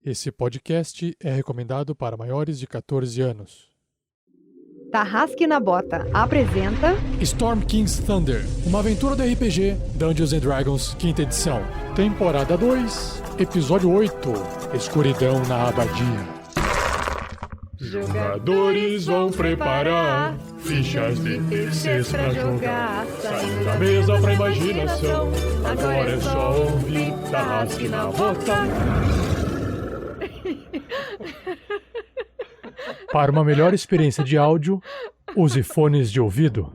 Esse podcast é recomendado para maiores de 14 anos. Tarrasque na Bota apresenta Storm King's Thunder, uma aventura do RPG Dungeons & Dragons, 5ª edição. Temporada 2, episódio 8, Escuridão na Abadia. Jogadores vão preparar fichas de terceiros pra jogar. Saindo da mesa pra imaginação. Agora é só ouvir Tarrasque na Bota. Para uma melhor experiência de áudio, use fones de ouvido.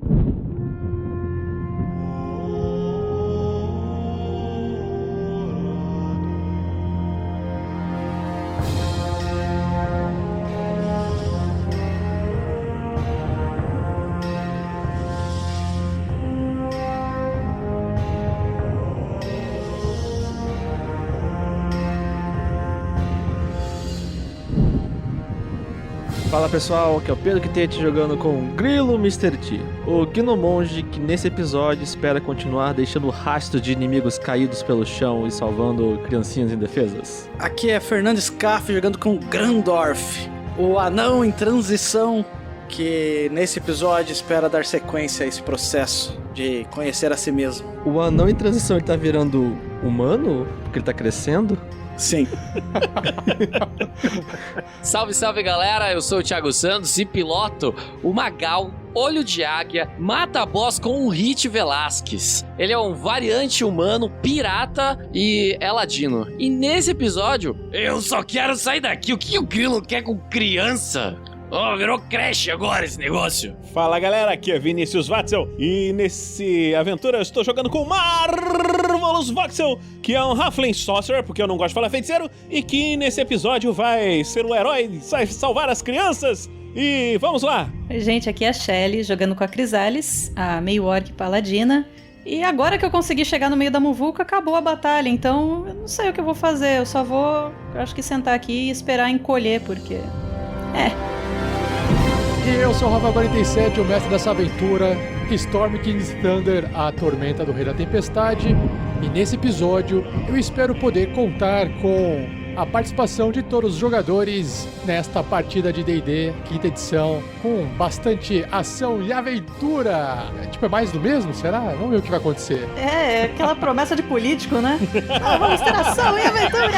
Fala pessoal, aqui é o Pedro Quitete jogando com o Grilo Mr. T, o Gnomonge que nesse episódio espera continuar deixando rastro de inimigos caídos pelo chão e salvando criancinhas indefesas. Aqui é Fernando Scaff jogando com Grandorf, o anão em transição que nesse episódio espera dar sequência a esse processo de conhecer a si mesmo. O anão em transição, ele tá virando humano? Porque ele tá crescendo? Sim. Salve, salve galera, eu sou o Thiago Santos e piloto o Magal, Olho de Águia, mata-boss com o Hit Velasquez. Ele é um variante humano, pirata e é ladino. E nesse episódio, eu só quero sair daqui. O que o Grilo quer com criança? Oh, virou creche agora esse negócio. Fala galera, aqui é Vinícius Watzel e nesse aventura eu estou jogando com Marvelous Voxel, que é um Halfling Sorcerer, porque eu não gosto de falar feiticeiro, e que nesse episódio vai ser o herói, vai salvar as crianças. E vamos lá! Oi gente, aqui é a Shelly jogando com a Crisales, a meio-orc paladina. E agora que eu consegui chegar no meio da muvuca, acabou a batalha, então eu não sei o que eu vou fazer, eu só vou, acho que sentar aqui e esperar encolher, porque... E eu sou o Rafa47, o mestre dessa aventura, Storm King's Thunder, a tormenta do Rei da Tempestade. E nesse episódio eu espero poder contar com a participação de todos os jogadores nesta partida de D&D, 5ª edição, com bastante ação e aventura. É mais do mesmo, será? Vamos ver o que vai acontecer. É aquela promessa de político, né? Vamos ter ação e aventura!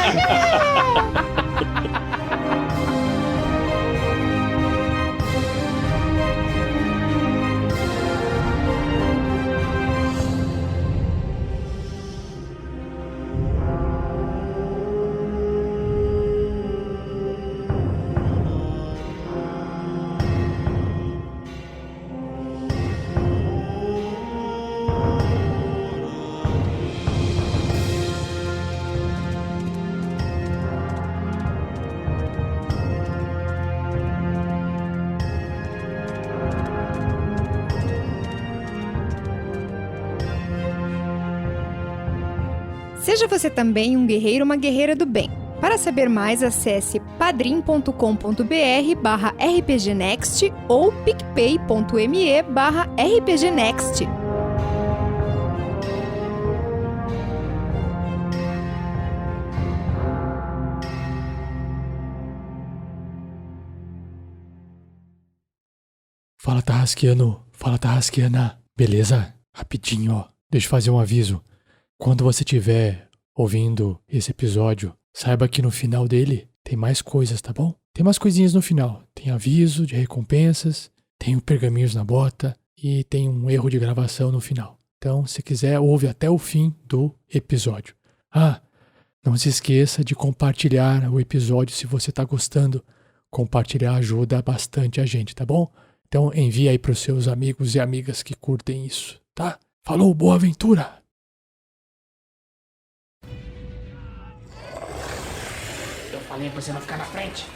Seja você também um guerreiro ou uma guerreira do bem. Para saber mais, acesse padrim.com.br/rpgnext ou picpay.me/rpgnext. Fala Tarrasqueano, fala Tarrasqueana. Beleza? Rapidinho, ó. Deixa eu fazer um aviso. Quando você estiver ouvindo esse episódio, saiba que no final dele tem mais coisas, tá bom? Tem umas coisinhas no final. Tem aviso de recompensas, tem o pergaminhos na bota e tem um erro de gravação no final. Então, se quiser, ouve até o fim do episódio. Ah, não se esqueça de compartilhar o episódio se você tá gostando. Compartilhar ajuda bastante a gente, tá bom? Então, envie aí pros seus amigos e amigas que curtem isso, tá? Falou, boa aventura! Falei pra você não ficar na frente.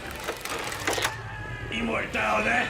Imortal, né?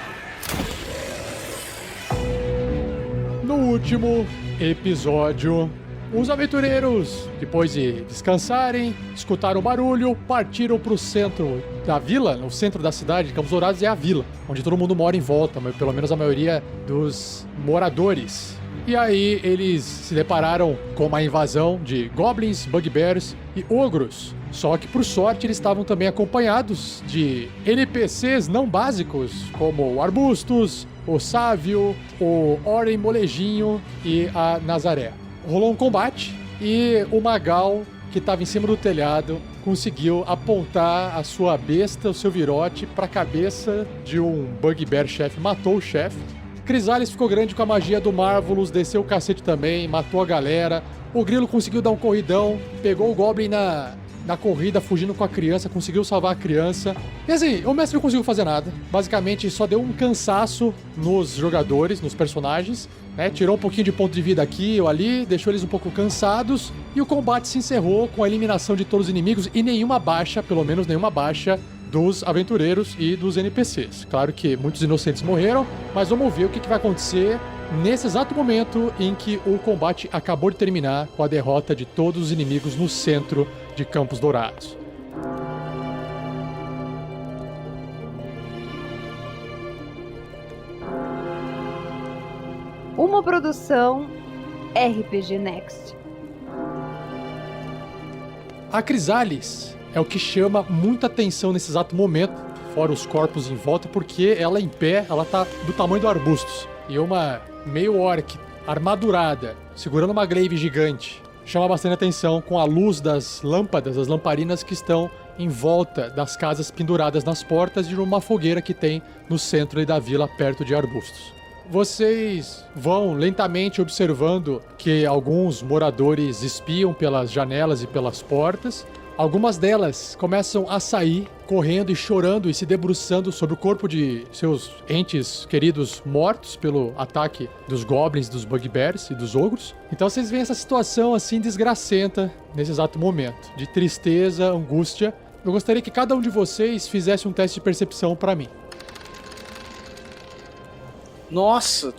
No último episódio, os aventureiros, depois de descansarem, escutaram o barulho, partiram para o centro da vila, o centro da cidade. Campos Dourados é a vila, onde todo mundo mora em volta, mas pelo menos a maioria dos moradores. E aí eles se depararam com uma invasão de goblins, bugbears e ogros Só que, por sorte, eles estavam também acompanhados de NPCs não básicos, como o Arbustus, o Sávio, o Oren Molejinho e a Nazaré. Rolou um combate e o Magal, que estava em cima do telhado, conseguiu apontar a sua besta, o seu virote, para a cabeça de um Bugbear chefe, matou o chefe. Crisales ficou grande com a magia do Marvelous, desceu o cacete também, matou a galera. O Grilo conseguiu dar um corridão, pegou o Goblin na corrida, fugindo com a criança, conseguiu salvar a criança. E assim, o mestre não conseguiu fazer nada. Basicamente, só deu um cansaço nos jogadores, nos personagens, né? Tirou um pouquinho de ponto de vida aqui ou ali, deixou eles um pouco cansados. E o combate se encerrou com a eliminação de todos os inimigos e nenhuma baixa, pelo menos nenhuma baixa, dos aventureiros e dos NPCs. Claro que muitos inocentes morreram, mas vamos ver o que vai acontecer nesse exato momento em que o combate acabou de terminar com a derrota de todos os inimigos no centro de Campos Dourados. Uma produção RPG Next. A Crisales é o que chama muita atenção nesse exato momento, fora os corpos em volta, porque ela em pé, ela tá do tamanho do Arbustus. E uma meio orc armadurada, segurando uma glaive gigante, chama bastante atenção com a luz das lâmpadas, das lamparinas que estão em volta das casas penduradas nas portas e uma fogueira que tem no centro aí da vila, perto de Arbustos. Vocês vão lentamente observando que alguns moradores espiam pelas janelas e pelas portas. Algumas delas começam a sair, correndo e chorando e se debruçando sobre o corpo de seus entes queridos mortos pelo ataque dos goblins, dos bugbears e dos ogros. Então vocês veem essa situação assim desgracenta nesse exato momento, de tristeza, angústia. Eu gostaria que cada um de vocês fizesse um teste de percepção pra mim. Nossa,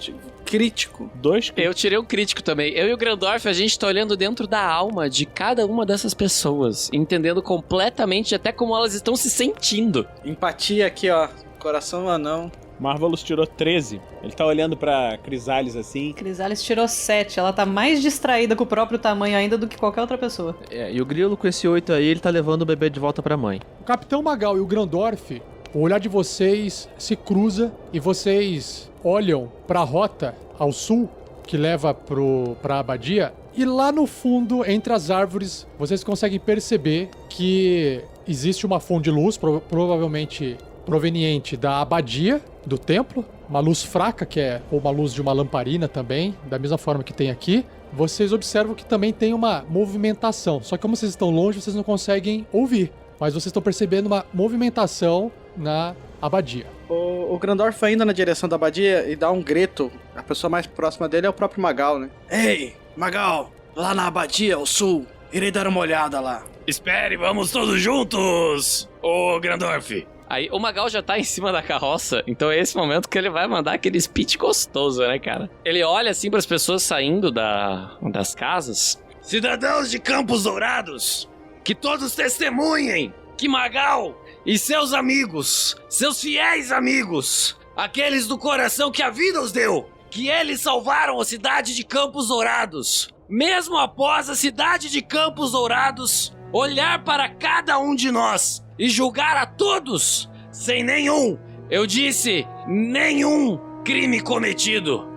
crítico. 2. Eu tirei um crítico também. Eu e o Grandorf, a gente tá olhando dentro da alma de cada uma dessas pessoas, entendendo completamente até como elas estão se sentindo. Empatia aqui, ó. Coração anão. Marvelous tirou 13. Ele tá olhando pra Crisales assim. Crisales tirou 7. Ela tá mais distraída com o próprio tamanho ainda do que qualquer outra pessoa. E o Grilo com esse 8 aí, ele tá levando o bebê de volta pra mãe. O Capitão Magal e o Grandorf, o olhar de vocês se cruza e vocês olham para a rota ao sul que leva pra abadia e lá no fundo, entre as árvores, vocês conseguem perceber que existe uma fonte de luz, provavelmente proveniente da abadia do templo, uma luz fraca que é uma luz de uma lamparina também, da mesma forma que tem aqui. Vocês observam que também tem uma movimentação, só que como vocês estão longe, vocês não conseguem ouvir, mas vocês estão percebendo uma movimentação na abadia. O Grandorf vai indo na direção da abadia e dá um grito. A pessoa mais próxima dele é o próprio Magal, né? Ei, Magal, lá na abadia, ao sul. Irei dar uma olhada lá. Espere, vamos todos juntos, ô Grandorf. Aí o Magal já tá em cima da carroça, então é esse momento que ele vai mandar aquele speech gostoso, né, cara? Ele olha assim pras pessoas saindo das casas. Cidadãos de Campos Dourados, que todos testemunhem que Magal e seus amigos, seus fiéis amigos, aqueles do coração que a vida os deu, que eles salvaram a cidade de Campos Dourados, mesmo após a cidade de Campos Dourados olhar para cada um de nós e julgar a todos sem nenhum, eu disse, nenhum crime cometido.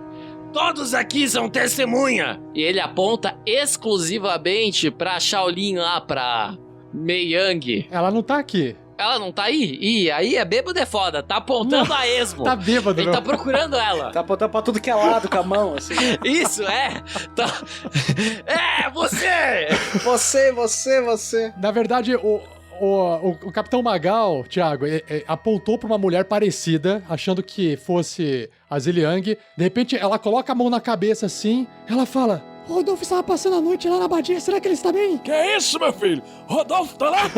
Todos aqui são testemunha. E ele aponta exclusivamente pra Shaolin lá, pra Mei Yang. Ela não tá aqui. Ela não tá aí? Ih, aí é bêbado é foda. Tá apontando a esmo. Tá bêbado, Ele não. tá procurando ela. Tá apontando pra tudo que é lado com a mão, assim. Isso, é. Tá... É, você! Você. Na verdade, o Capitão Magal, Thiago, apontou pra uma mulher parecida, achando que fosse a Ziliang. De repente, ela coloca a mão na cabeça assim, ela fala... Rodolfo estava passando a noite lá na abadia, será que ele está bem? Que é isso, meu filho? Rodolfo tá lá?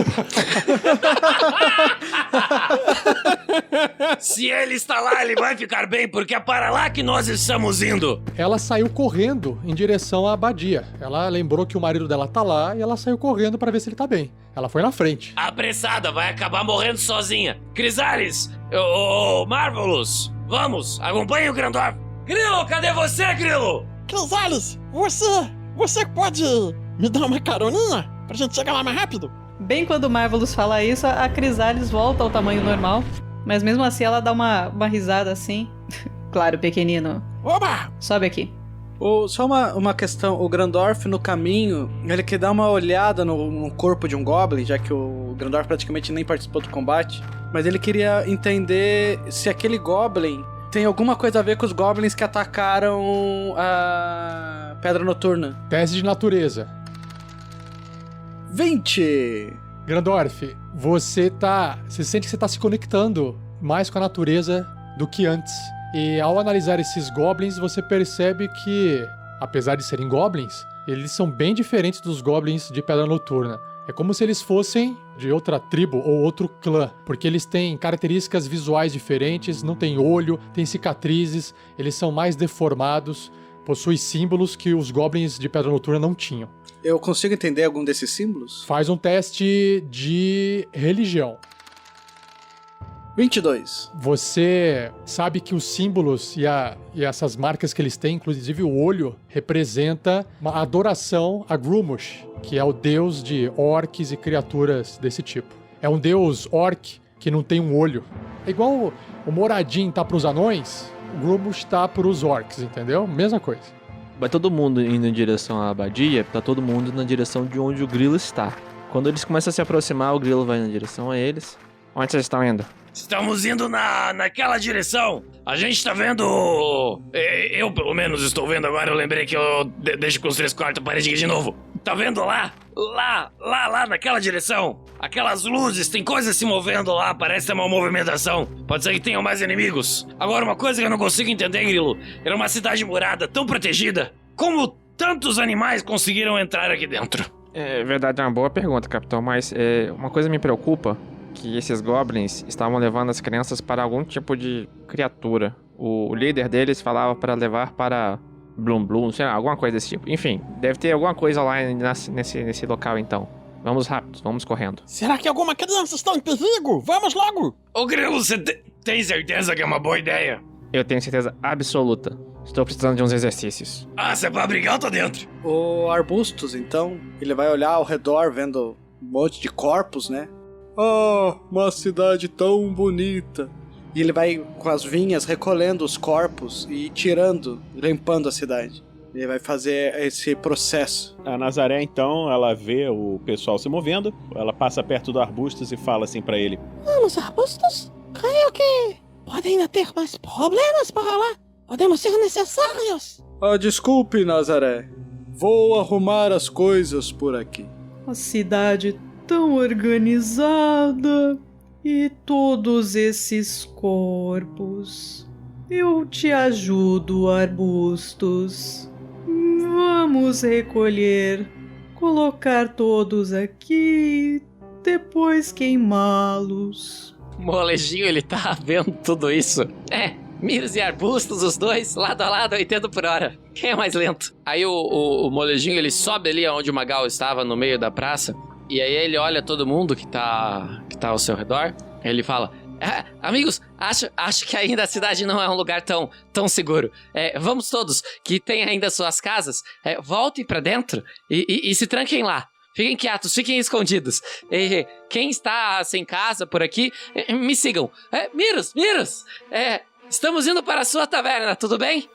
Se ele está lá, ele vai ficar bem, porque é para lá que nós estamos indo. Ela saiu correndo em direção à abadia. Ela lembrou que o marido dela tá lá e ela saiu correndo para ver se ele tá bem. Ela foi na frente. Apressada, vai acabar morrendo sozinha. Crisales, ô Marvelous, vamos, acompanhe o Grandorf. Grilo, cadê você, Grilo? Crisales, você pode me dar uma caroninha pra gente chegar lá mais rápido? Bem quando o Marvelous fala isso, a Crisales volta ao tamanho normal. Mas mesmo assim ela dá uma risada assim. Claro, pequenino. Oba! Sobe aqui. Só uma questão, o Grandorf no caminho, ele quer dar uma olhada no corpo de um Goblin, já que o Grandorf praticamente nem participou do combate, mas ele queria entender se aquele Goblin tem alguma coisa a ver com os Goblins que atacaram a Pedra Noturna. Teste de natureza. 20! Grandorf, você sente que você tá se conectando mais com a natureza do que antes. E ao analisar esses goblins, você percebe que, apesar de serem goblins, eles são bem diferentes dos goblins de Pedra Noturna. É como se eles fossem de outra tribo ou outro clã, porque eles têm características visuais diferentes, não têm olho, têm cicatrizes, eles são mais deformados, possuem símbolos que os goblins de Pedra Noturna não tinham. Eu consigo entender algum desses símbolos? Faz um teste de religião. 22. Você sabe que os símbolos e essas marcas que eles têm, inclusive o olho, representa uma adoração a Grumush, que é o deus de orcs e criaturas desse tipo. É um deus orc que não tem um olho. É igual o Moradin tá pros anões, o Grumush tá pros orcs, entendeu? Mesma coisa. Vai todo mundo indo em direção à abadia, tá todo mundo na direção de onde o grilo está. Quando eles começam a se aproximar, o grilo vai na direção a eles. Onde vocês estão indo? Estamos indo naquela direção. A gente tá vendo... Eu, pelo menos, estou vendo agora. Eu lembrei que eu deixo com os 3/4 parede aqui de novo. Tá vendo lá? Lá, naquela direção. Aquelas luzes, tem coisas se movendo lá. Parece ter uma movimentação. Pode ser que tenham mais inimigos. Agora, uma coisa que eu não consigo entender, Grilo. Era uma cidade murada, tão protegida. Como tantos animais conseguiram entrar aqui dentro? É verdade, é uma boa pergunta, capitão. Mas uma coisa me preocupa. Que esses goblins estavam levando as crianças para algum tipo de criatura. O líder deles falava para levar para Blum, sei lá, alguma coisa desse tipo. Enfim, deve ter alguma coisa lá nesse local então. Vamos rápidos, vamos correndo. Será que alguma criança está em perigo? Vamos logo! Ô Grilo, você tem certeza que é uma boa ideia? Eu tenho certeza absoluta. Estou precisando de uns exercícios. Ah, se é pra brigar, eu tô dentro. O Arbustos, então, ele vai olhar ao redor vendo um monte de corpos, né? Ah, uma cidade tão bonita. E ele vai com as vinhas recolhendo os corpos e limpando a cidade. Ele vai fazer esse processo. A Nazaré, então, ela vê o pessoal se movendo, ela passa perto do Arbustos e fala assim pra ele: Vamos, Arbustos. Creio que podem ainda ter mais problemas para lá. Podemos ser necessários. Ah, desculpe, Nazaré. Vou arrumar as coisas por aqui. A cidade tão organizada e todos esses corpos. Eu te ajudo, Arbustos. Vamos recolher, colocar todos aqui, depois queimá-los. O molejinho, ele tá vendo tudo isso. Miros e Arbustos, os dois, lado a lado, 80 por hora. Quem é mais lento? Aí o molejinho, ele sobe ali onde o Magal estava, no meio da praça. E aí ele olha todo mundo que tá ao seu redor. Ele fala: amigos, acho que ainda a cidade não é um lugar tão seguro. Vamos todos, que tem ainda suas casas, voltem pra dentro e se tranquem lá. Fiquem quietos, fiquem escondidos. Quem está sem casa por aqui, me sigam. Miros, estamos indo para a sua taverna, tudo bem?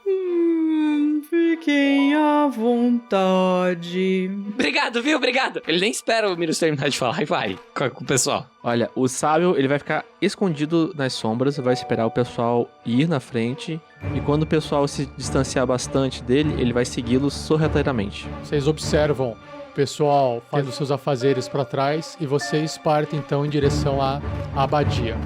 Fiquem à vontade. Obrigado, viu? Obrigado. Ele nem espera o Miros terminar de falar e vai com o pessoal. Olha, o sábio, ele vai ficar escondido nas sombras, vai esperar o pessoal ir na frente, e quando o pessoal se distanciar bastante dele, ele vai segui-los sorrateiramente. Vocês observam o pessoal fazendo seus afazeres para trás e vocês partem então em direção à abadia.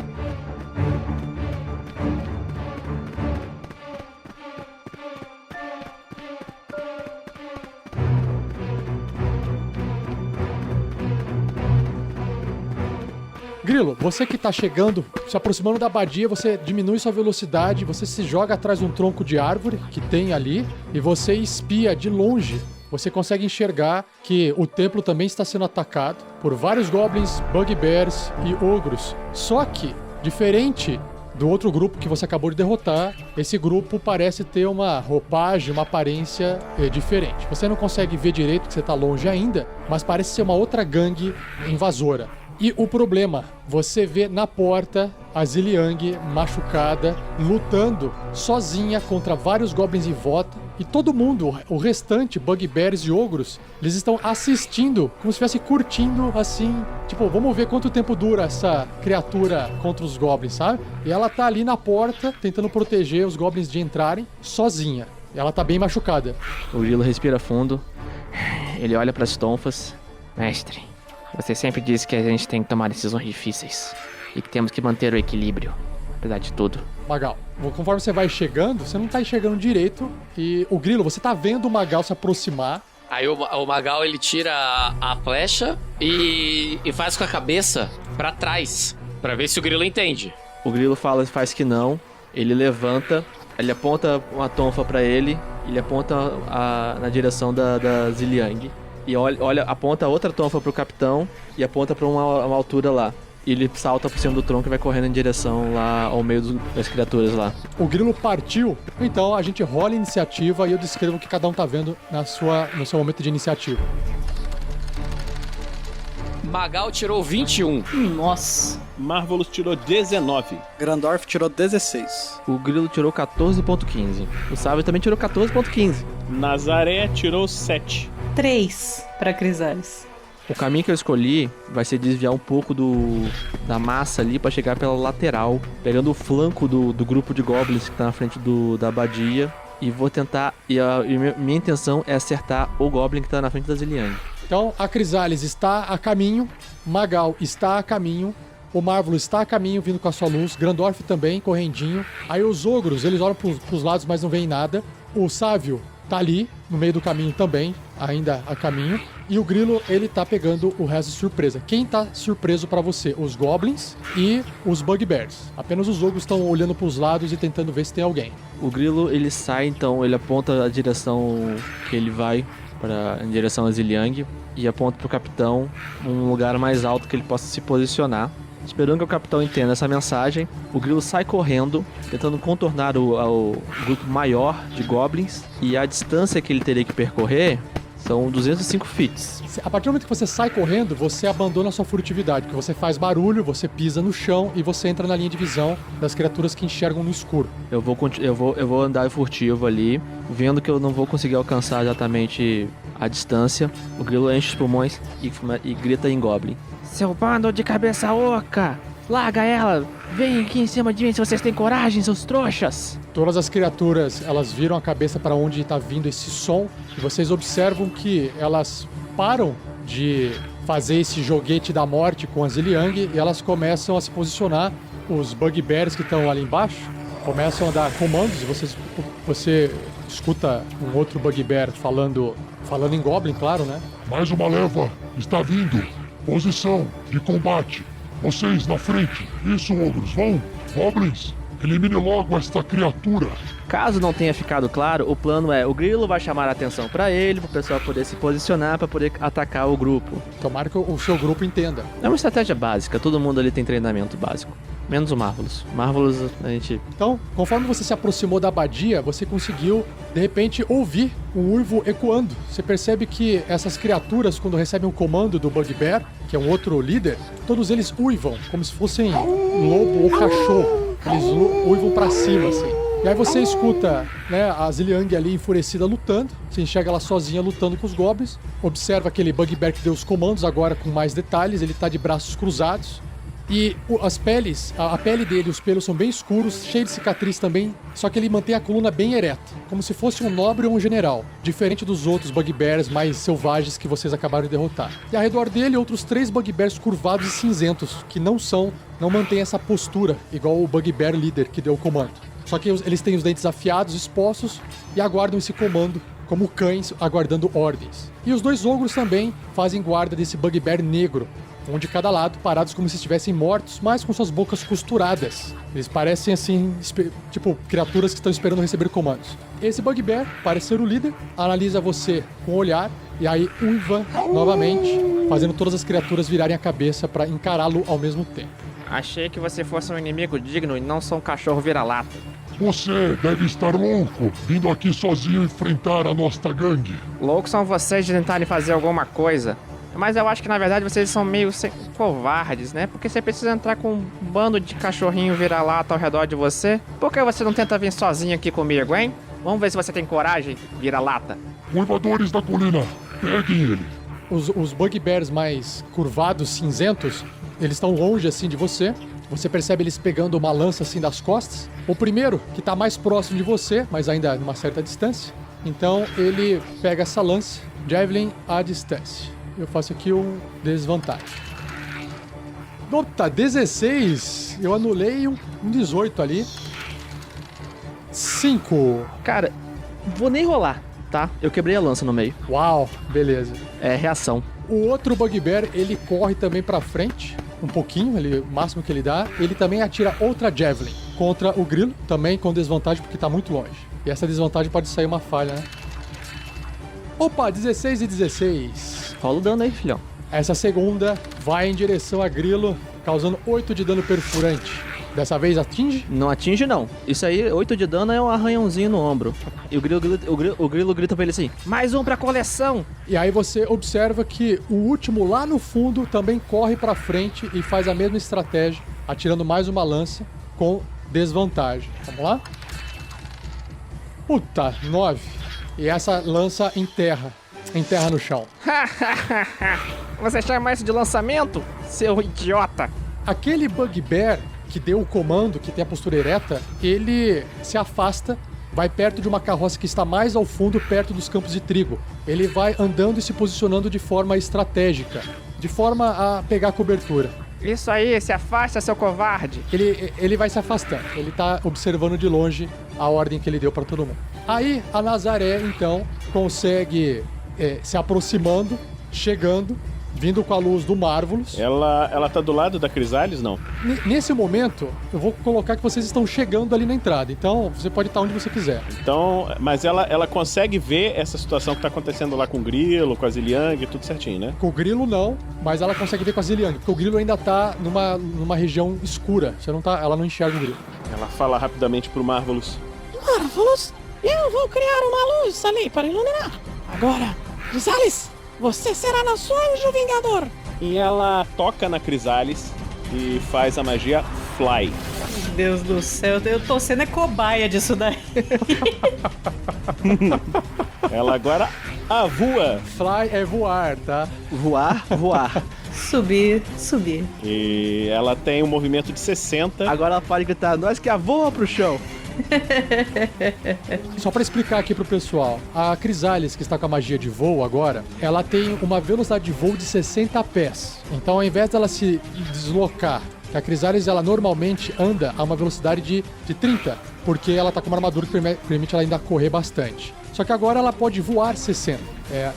Grilo, você que tá chegando, se aproximando da abadia, você diminui sua velocidade, você se joga atrás de um tronco de árvore que tem ali e você espia de longe. Você consegue enxergar que o templo também está sendo atacado por vários goblins, bugbears e ogros. Só que, diferente do outro grupo que você acabou de derrotar. Esse grupo parece ter uma roupagem, uma aparência diferente. Você não consegue ver direito porque você tá longe ainda, mas parece ser uma outra gangue invasora. E o problema, você vê na porta a Ziliang machucada, lutando sozinha contra vários goblins em volta. E todo mundo, o restante, bugbears e ogros, eles estão assistindo, como se estivessem curtindo, assim, tipo, vamos ver quanto tempo dura essa criatura contra os goblins, sabe? E ela tá ali na porta, tentando proteger os goblins de entrarem, sozinha. E ela tá bem machucada. O Grilo respira fundo, ele olha para as tonfas. Mestre, você sempre disse que a gente tem que tomar decisões difíceis e que temos que manter o equilíbrio, apesar de tudo. Magal, conforme você vai chegando, você não tá enxergando direito. E o Grilo, você tá vendo o Magal se aproximar. Aí o Magal, ele tira a flecha e faz com a cabeça pra trás, pra ver se o Grilo entende. O Grilo faz que não, ele levanta, ele aponta uma tonfa pra ele, ele aponta na direção da Ziliang. E aponta outra tonfa pro capitão e aponta pra uma altura lá. E ele salta por cima do tronco e vai correndo em direção lá ao meio das criaturas lá. O Grilo partiu, então a gente rola a iniciativa e eu descrevo o que cada um tá vendo no seu momento de iniciativa. Magal tirou 21. Nossa. Marvelous tirou 19. Grandorf tirou 16. O Grilo tirou 14.15. O Sábio também tirou 14.15. Nazaré tirou 7. 3 pra Crisales. O caminho que eu escolhi vai ser desviar um pouco da massa ali pra chegar pela lateral, pegando o flanco do grupo de goblins que tá na frente da abadia. E vou tentar... minha intenção é acertar o goblin que tá na frente da Ziliang. Então, a Crisales está a caminho, Magal está a caminho, o Marvelous está a caminho, vindo com a sua luz, Grandorf também, correndinho. Aí os ogros, eles olham pros lados, mas não veem nada. O Sávio tá ali, no meio do caminho também, ainda a caminho. E o Grilo, ele tá pegando o resto de surpresa. Quem tá surpreso pra você? Os Goblins e os Bugbears. Apenas os ogros estão olhando pros lados e tentando ver se tem alguém. O Grilo, ele sai, então, ele aponta a direção que ele vai, em direção a Ziliang, e aponta pro capitão um lugar mais alto que ele possa se posicionar. Esperando que o capitão entenda essa mensagem, o Grilo sai correndo, tentando contornar o grupo maior de goblins, e a distância que ele teria que percorrer são 205 feet. A partir do momento que você sai correndo, você abandona a sua furtividade, porque você faz barulho, você pisa no chão e você entra na linha de visão das criaturas que enxergam no escuro. Eu vou andar furtivo ali, vendo que eu não vou conseguir alcançar exatamente a distância. O Grilo enche os pulmões e grita em Goblin: seu bando de cabeça oca! Larga ela! Vem aqui em cima de mim se vocês têm coragem, seus trouxas! Todas as criaturas, elas viram a cabeça para onde está vindo esse som, e vocês observam que elas param de fazer esse joguete da morte com a Ziliang e elas começam a se posicionar. Os Bugbears que estão ali embaixo começam a dar comandos, e você escuta um outro Bugbear falando em Goblin, claro, né? Mais uma leva está vindo. Posição de combate. Vocês na frente. Isso, ogros, vão. Goblins, elimine logo esta criatura. Caso não tenha ficado claro, o plano é: o Grilo vai chamar a atenção pra ele, pro pessoal poder se posicionar pra poder atacar o grupo. Tomara que o seu grupo entenda. É uma estratégia básica, todo mundo ali tem treinamento básico. Menos o Marvelous. Marvelous, a gente... Então, conforme você se aproximou da abadia, você conseguiu, de repente, ouvir um uivo ecoando. Você percebe que essas criaturas, quando recebem um comando do Bugbear, que é um outro líder, todos eles uivam, como se fossem um lobo ou cachorro. Eles uivam pra cima, assim. E aí você escuta, né, a Ziliang ali enfurecida lutando. Você enxerga ela sozinha lutando com os goblins. Observa aquele Bugbear que deu os comandos, agora com mais detalhes. Ele tá de braços cruzados. E as peles, a pele dele, os pelos são bem escuros, cheio de cicatriz também, só que ele mantém a coluna bem ereta, como se fosse um nobre ou um general, diferente dos outros Bugbears mais selvagens que vocês acabaram de derrotar. E ao redor dele, outros 3 Bugbears curvados e cinzentos, que não mantêm essa postura, igual o Bugbear líder que deu o comando. Só que eles têm os dentes afiados, expostos, e aguardam esse comando como cães aguardando ordens. E os 2 ogros também fazem guarda desse Bugbear negro, um de cada lado, parados como se estivessem mortos, mas com suas bocas costuradas. Eles parecem assim, tipo, criaturas que estão esperando receber comandos. Esse Bugbear parece ser o líder, analisa você com o olhar e aí uiva novamente, fazendo todas as criaturas virarem a cabeça pra encará-lo ao mesmo tempo. Achei que você fosse um inimigo digno e não só um cachorro vira-lata. Você deve estar louco, vindo aqui sozinho enfrentar a nossa gangue. Loucos são vocês de tentarem fazer alguma coisa. Mas eu acho que na verdade vocês são meio covardes, né? Porque você precisa entrar com um bando de cachorrinho vira-lata ao redor de você. Por que você não tenta vir sozinho aqui comigo, hein? Vamos ver se você tem coragem, vira-lata. Uivadores da colina, peguem ele. Os bugbears mais curvados, cinzentos, eles estão longe assim de você. Você percebe eles pegando uma lança assim das costas. O primeiro, que tá mais próximo de você, mas ainda numa certa distância. Então ele pega essa lança, Javelin à distância. Eu faço aqui um desvantagem. Opa, 16. Eu anulei um 18 ali. 5. Cara, vou nem rolar, tá? Eu quebrei a lança no meio. Uau, beleza. É reação. O outro Bugbear, ele corre também pra frente, um pouquinho, o máximo que ele dá. Ele também atira outra Javelin contra o Grilo, também com desvantagem porque tá muito longe. E essa desvantagem pode sair uma falha, né? Opa, 16 e 16. Rola o dano aí, filhão. Essa segunda vai em direção a Grilo, causando 8 de dano perfurante. Dessa vez atinge? Não atinge, não. Isso aí, 8 de dano é um arranhãozinho no ombro. E o Grilo grita pra ele assim, mais um pra coleção! E aí você observa que o último lá no fundo também corre pra frente e faz a mesma estratégia, atirando mais uma lança com desvantagem. Vamos lá? Puta, 9. E essa lança enterra no chão. Você chama isso de lançamento, seu idiota? Aquele Bugbear que deu o comando, que tem a postura ereta, ele se afasta, vai perto de uma carroça que está mais ao fundo, perto dos campos de trigo. Ele vai andando e se posicionando de forma estratégica, de forma a pegar cobertura. Isso aí, se afasta, seu covarde. Ele vai se afastando, ele tá observando de longe a ordem que ele deu para todo mundo. Aí a Nazaré, então, consegue se aproximando, chegando, vindo com a luz do Marvelous. Ela tá do lado da Crisales, não? Nesse momento, eu vou colocar que vocês estão chegando ali na entrada. Então, você pode estar onde você quiser. Então, mas ela consegue ver essa situação que tá acontecendo lá com o Grilo, com a Ziliang, tudo certinho, né? Com o Grilo, não. Mas ela consegue ver com a Ziliang. Porque o Grilo ainda tá numa região escura. Ela não enxerga o Grilo. Ela fala rapidamente pro Marvelous. Marvelous, eu vou criar uma luz ali para iluminar. Agora, Crisales, você será nosso anjo vingador. E ela toca na Crisales e faz a magia Fly. Meu Deus do céu, eu tô sendo cobaia disso daí. Ela agora voa. Fly é voar, tá? Voar. Subir. E ela tem um movimento de 60. Agora ela pode gritar, nós que a voa pro chão. Só pra explicar aqui pro pessoal, a Crisales, que está com a magia de voo agora, ela tem uma velocidade de voo de 60 pés. Então, ao invés dela se deslocar, a Crisales, ela normalmente anda a uma velocidade de 30, porque ela tá com uma armadura que permite ela ainda correr bastante. Só que agora ela pode voar 60,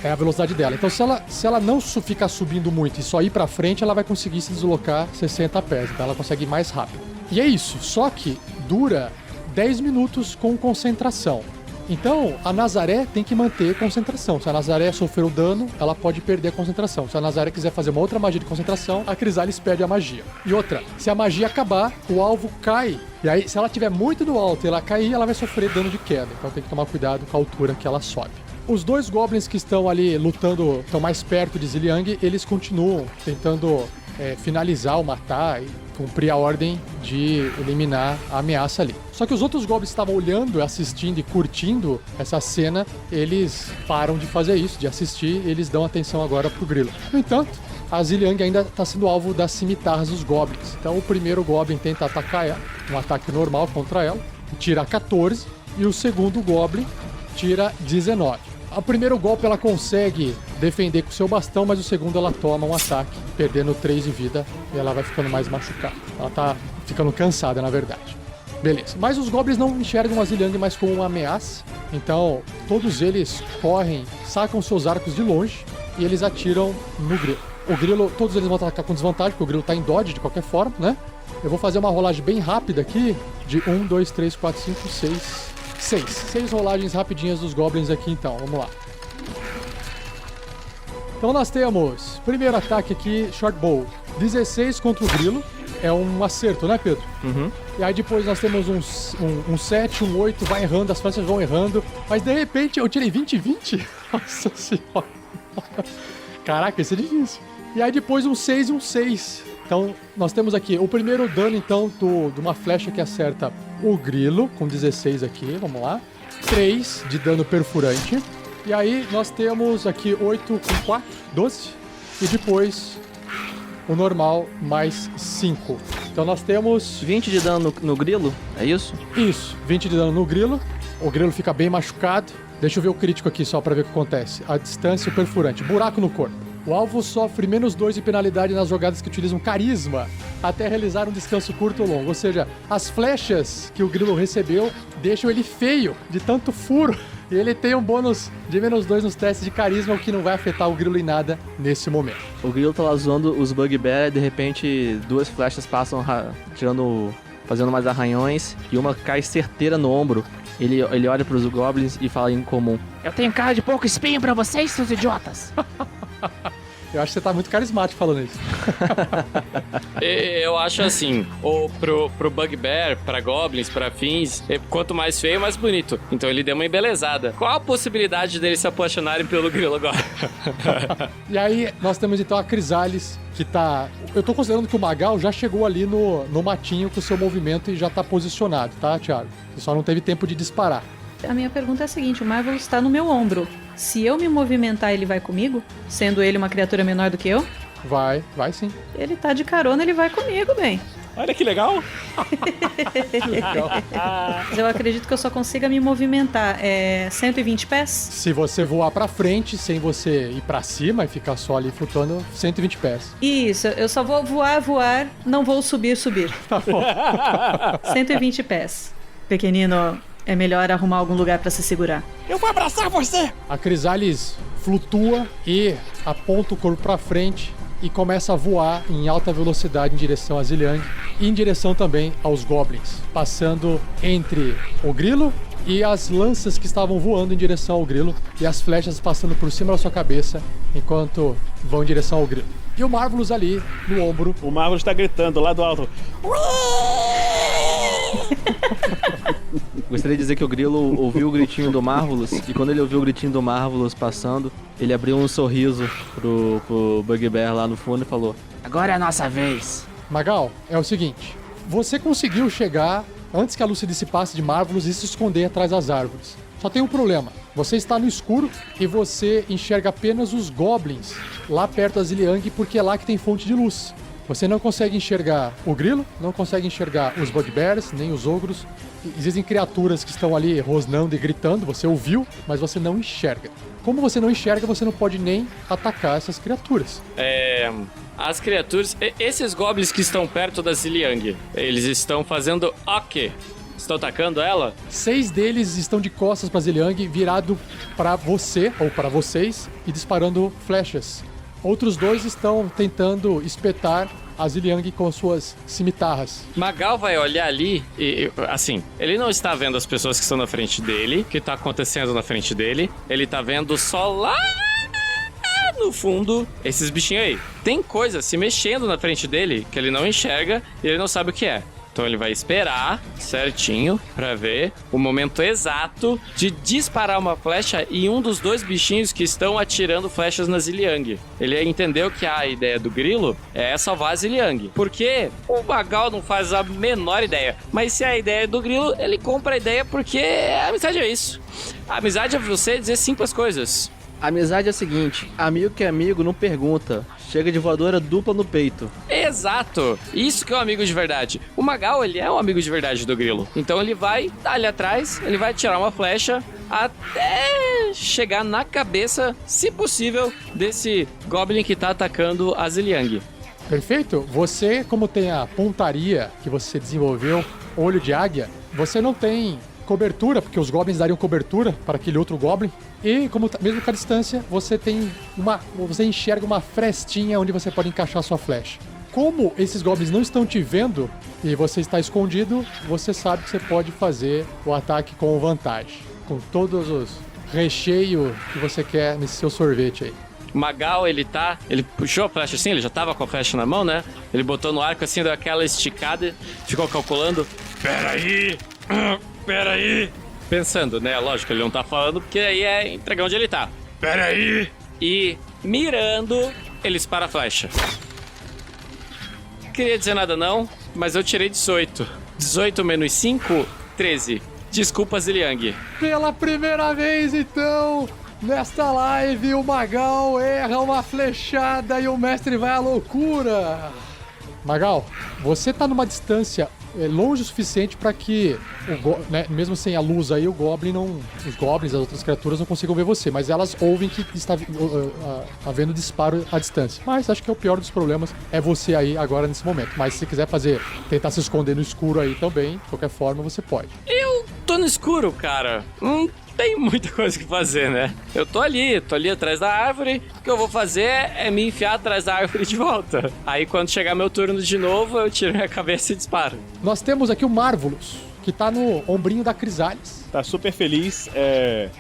é a velocidade dela. Então, se ela não ficar subindo muito e só ir pra frente, ela vai conseguir se deslocar 60 pés. Então, ela consegue ir mais rápido. E é isso, só que dura 10 minutos com concentração. Então, a Nazaré tem que manter concentração. Se a Nazaré sofreu dano, ela pode perder a concentração. Se a Nazaré quiser fazer uma outra magia de concentração, a Crisales perde a magia. E outra, se a magia acabar, o alvo cai. E aí, se ela tiver muito do alto e ela cair, ela vai sofrer dano de queda. Então tem que tomar cuidado com a altura que ela sobe. Os dois goblins que estão ali lutando, estão mais perto de Ziliang, eles continuam tentando finalizar ou matar e cumprir a ordem de eliminar a ameaça ali. Só que os outros goblins que estavam olhando, assistindo e curtindo essa cena, eles param de fazer isso, de assistir, e eles dão atenção agora pro Grilo. No entanto, a Ziliang ainda está sendo alvo das cimitarras dos goblins. Então o primeiro goblin tenta atacar ela, um ataque normal contra ela, tira 14, e o segundo goblin tira 19. O primeiro golpe ela consegue defender com seu bastão, mas o segundo ela toma um ataque, perdendo 3 de vida, e ela vai ficando mais machucada. Ela tá ficando cansada, na verdade. Beleza. Mas os goblins não enxergam a Ziliang mais como uma ameaça, então todos eles correm, sacam seus arcos de longe, e eles atiram no Grilo. O Grilo, todos eles vão atacar com desvantagem, porque o Grilo tá em dodge de qualquer forma, né? Eu vou fazer uma rolagem bem rápida aqui, de 1, 2, 3, 4, 5, 6... 6 rolagens rapidinhas dos goblins aqui, então. Vamos lá. Então nós temos, primeiro ataque aqui, short bow, 16 contra o grilo. É um acerto, né, Pedro? Uhum. E aí depois nós temos um 7, um 8, vai errando, as flechas vão errando. Mas de repente eu tirei 20 e 20. Nossa senhora. Caraca, isso é difícil. E aí depois um 6 e um 6. Então nós temos aqui o primeiro dano, então, de uma flecha que acerta o grilo, com 16 aqui, vamos lá. 3 de dano perfurante. E aí nós temos aqui 8 com 4, 12. E depois o normal mais 5. Então nós temos 20 de dano no grilo, é isso? Isso, 20 de dano no grilo. O grilo fica bem machucado. Deixa eu ver o crítico aqui só pra ver o que acontece. A distância perfurante, buraco no corpo. O alvo sofre menos 2 de penalidade nas jogadas que utilizam carisma até realizar um descanso curto ou longo. Ou seja, as flechas que o grilo recebeu deixam ele feio de tanto furo. E ele tem um bônus de menos 2 nos testes de carisma, o que não vai afetar o grilo em nada nesse momento. O grilo tá lá zoando os bugbear e de repente 2 flechas passam fazendo mais arranhões e uma cai certeira no ombro. Ele olha pros goblins e fala em comum: Eu tenho cara de pouco espinho pra vocês, seus idiotas. Eu acho que você tá muito carismático falando isso. Eu acho assim, pro Bugbear, pra Goblins, pra Fins, quanto mais feio, mais bonito. Então ele deu uma embelezada. Qual a possibilidade deles se apaixonarem pelo grilo agora? E aí nós temos então a Crisales, que tá... Eu tô considerando que o Magal já chegou ali no matinho com o seu movimento e já tá posicionado, tá, Thiago? Ele só não teve tempo de disparar. A minha pergunta é a seguinte, o Marvelous está no meu ombro. Se eu me movimentar, ele vai comigo? Sendo ele uma criatura menor do que eu? Vai sim. Ele tá de carona, ele vai comigo, bem. Olha que legal. Legal. Mas eu acredito que eu só consiga me movimentar. 120 pés? Se você voar pra frente, sem você ir pra cima e ficar só ali flutuando, 120 pés. Isso, eu só vou voar, não vou subir. Tá bom. 120 pés. Pequenino, é melhor arrumar algum lugar pra se segurar. Eu vou abraçar você. A Crisales flutua e aponta o corpo pra frente e começa a voar em alta velocidade em direção a Ziliang e em direção também aos goblins, passando entre o grilo e as lanças que estavam voando em direção ao grilo e as flechas passando por cima da sua cabeça enquanto vão em direção ao grilo. E o Marvelous ali no ombro. O Marvelous tá gritando lá do alto. Gostaria de dizer que o grilo ouviu o gritinho do Marvelous e quando ele ouviu o gritinho do Marvelous passando, ele abriu um sorriso pro Bugbear lá no fundo e falou: Agora é a nossa vez. Magal, é o seguinte, você conseguiu chegar antes que a luz se dissipasse de Marvelous e se esconder atrás das árvores. Só tem um problema, você está no escuro e você enxerga apenas os goblins lá perto da Ziliang porque é lá que tem fonte de luz. Você não consegue enxergar o grilo, não consegue enxergar os bugbears, nem os ogros. Existem criaturas que estão ali rosnando e gritando, você ouviu, mas você não enxerga. Como você não enxerga, você não pode nem atacar essas criaturas. As criaturas... Esses goblins que estão perto da Ziliang, eles estão fazendo o quê? Estão atacando ela? 6 deles estão de costas para Ziliang, virado para você, ou para vocês, e disparando flechas. Outros 2 estão tentando espetar a Ziliang com suas cimitarras. Magal vai olhar ali e, assim, ele não está vendo as pessoas que estão na frente dele, o que está acontecendo na frente dele. Ele está vendo só lá no fundo esses bichinhos aí. Tem coisa se mexendo na frente dele que ele não enxerga e ele não sabe o que é. Então ele vai esperar certinho pra ver o momento exato de disparar uma flecha em um dos 2 bichinhos que estão atirando flechas na Ziliang. Ele entendeu que a ideia do grilo é salvar a Ziliang. Porque o Magal não faz a menor ideia. Mas se a ideia é do grilo, ele compra a ideia porque a amizade é isso. A amizade é você dizer simples coisas. A amizade é a seguinte, amigo que é amigo não pergunta, chega de voadora dupla no peito. Exato, isso que é um amigo de verdade. O Magal, ele é um amigo de verdade do grilo. Então ele vai estar ali atrás, ele vai tirar uma flecha até chegar na cabeça, se possível, desse goblin que tá atacando a Ziliang. Perfeito. Você, como tem a pontaria que você desenvolveu, olho de águia, você não tem cobertura, porque os goblins dariam cobertura para aquele outro goblin. E, como mesmo com a distância, você enxerga uma frestinha onde você pode encaixar sua flecha. Como esses goblins não estão te vendo e você está escondido, você sabe que você pode fazer o ataque com vantagem. Com todos os recheios que você quer nesse seu sorvete aí. O Magal, ele puxou a flecha assim, ele já tava com a flecha na mão, né? Ele botou no arco assim, deu aquela esticada, ficou calculando. Peraí. Pensando, né? Lógico, ele não tá falando, porque aí é entregar onde ele tá. Peraí. E mirando, ele dispara a flecha. Não queria dizer nada não, mas eu tirei 18. 18 menos 5, 13. Desculpa, Ziliang. Pela primeira vez, então, nesta live, o Magal erra uma flechada e o mestre vai à loucura. Magal, você tá numa distância longe o suficiente para que, mesmo sem a luz aí, os goblins, as outras criaturas não consigam ver você, mas elas ouvem que está havendo disparo à distância. Mas acho que é o pior dos problemas é você aí agora nesse momento. Mas se você quiser tentar se esconder no escuro aí também, de qualquer forma você pode. Eu tô no escuro, cara. Não tem muita coisa que fazer, né? Eu tô ali atrás da árvore. O que eu vou fazer é me enfiar atrás da árvore de volta. Aí quando chegar meu turno de novo, eu tiro minha cabeça e disparo. Nós temos aqui o Marvelous, que tá no ombrinho da Crisales. Tá super feliz,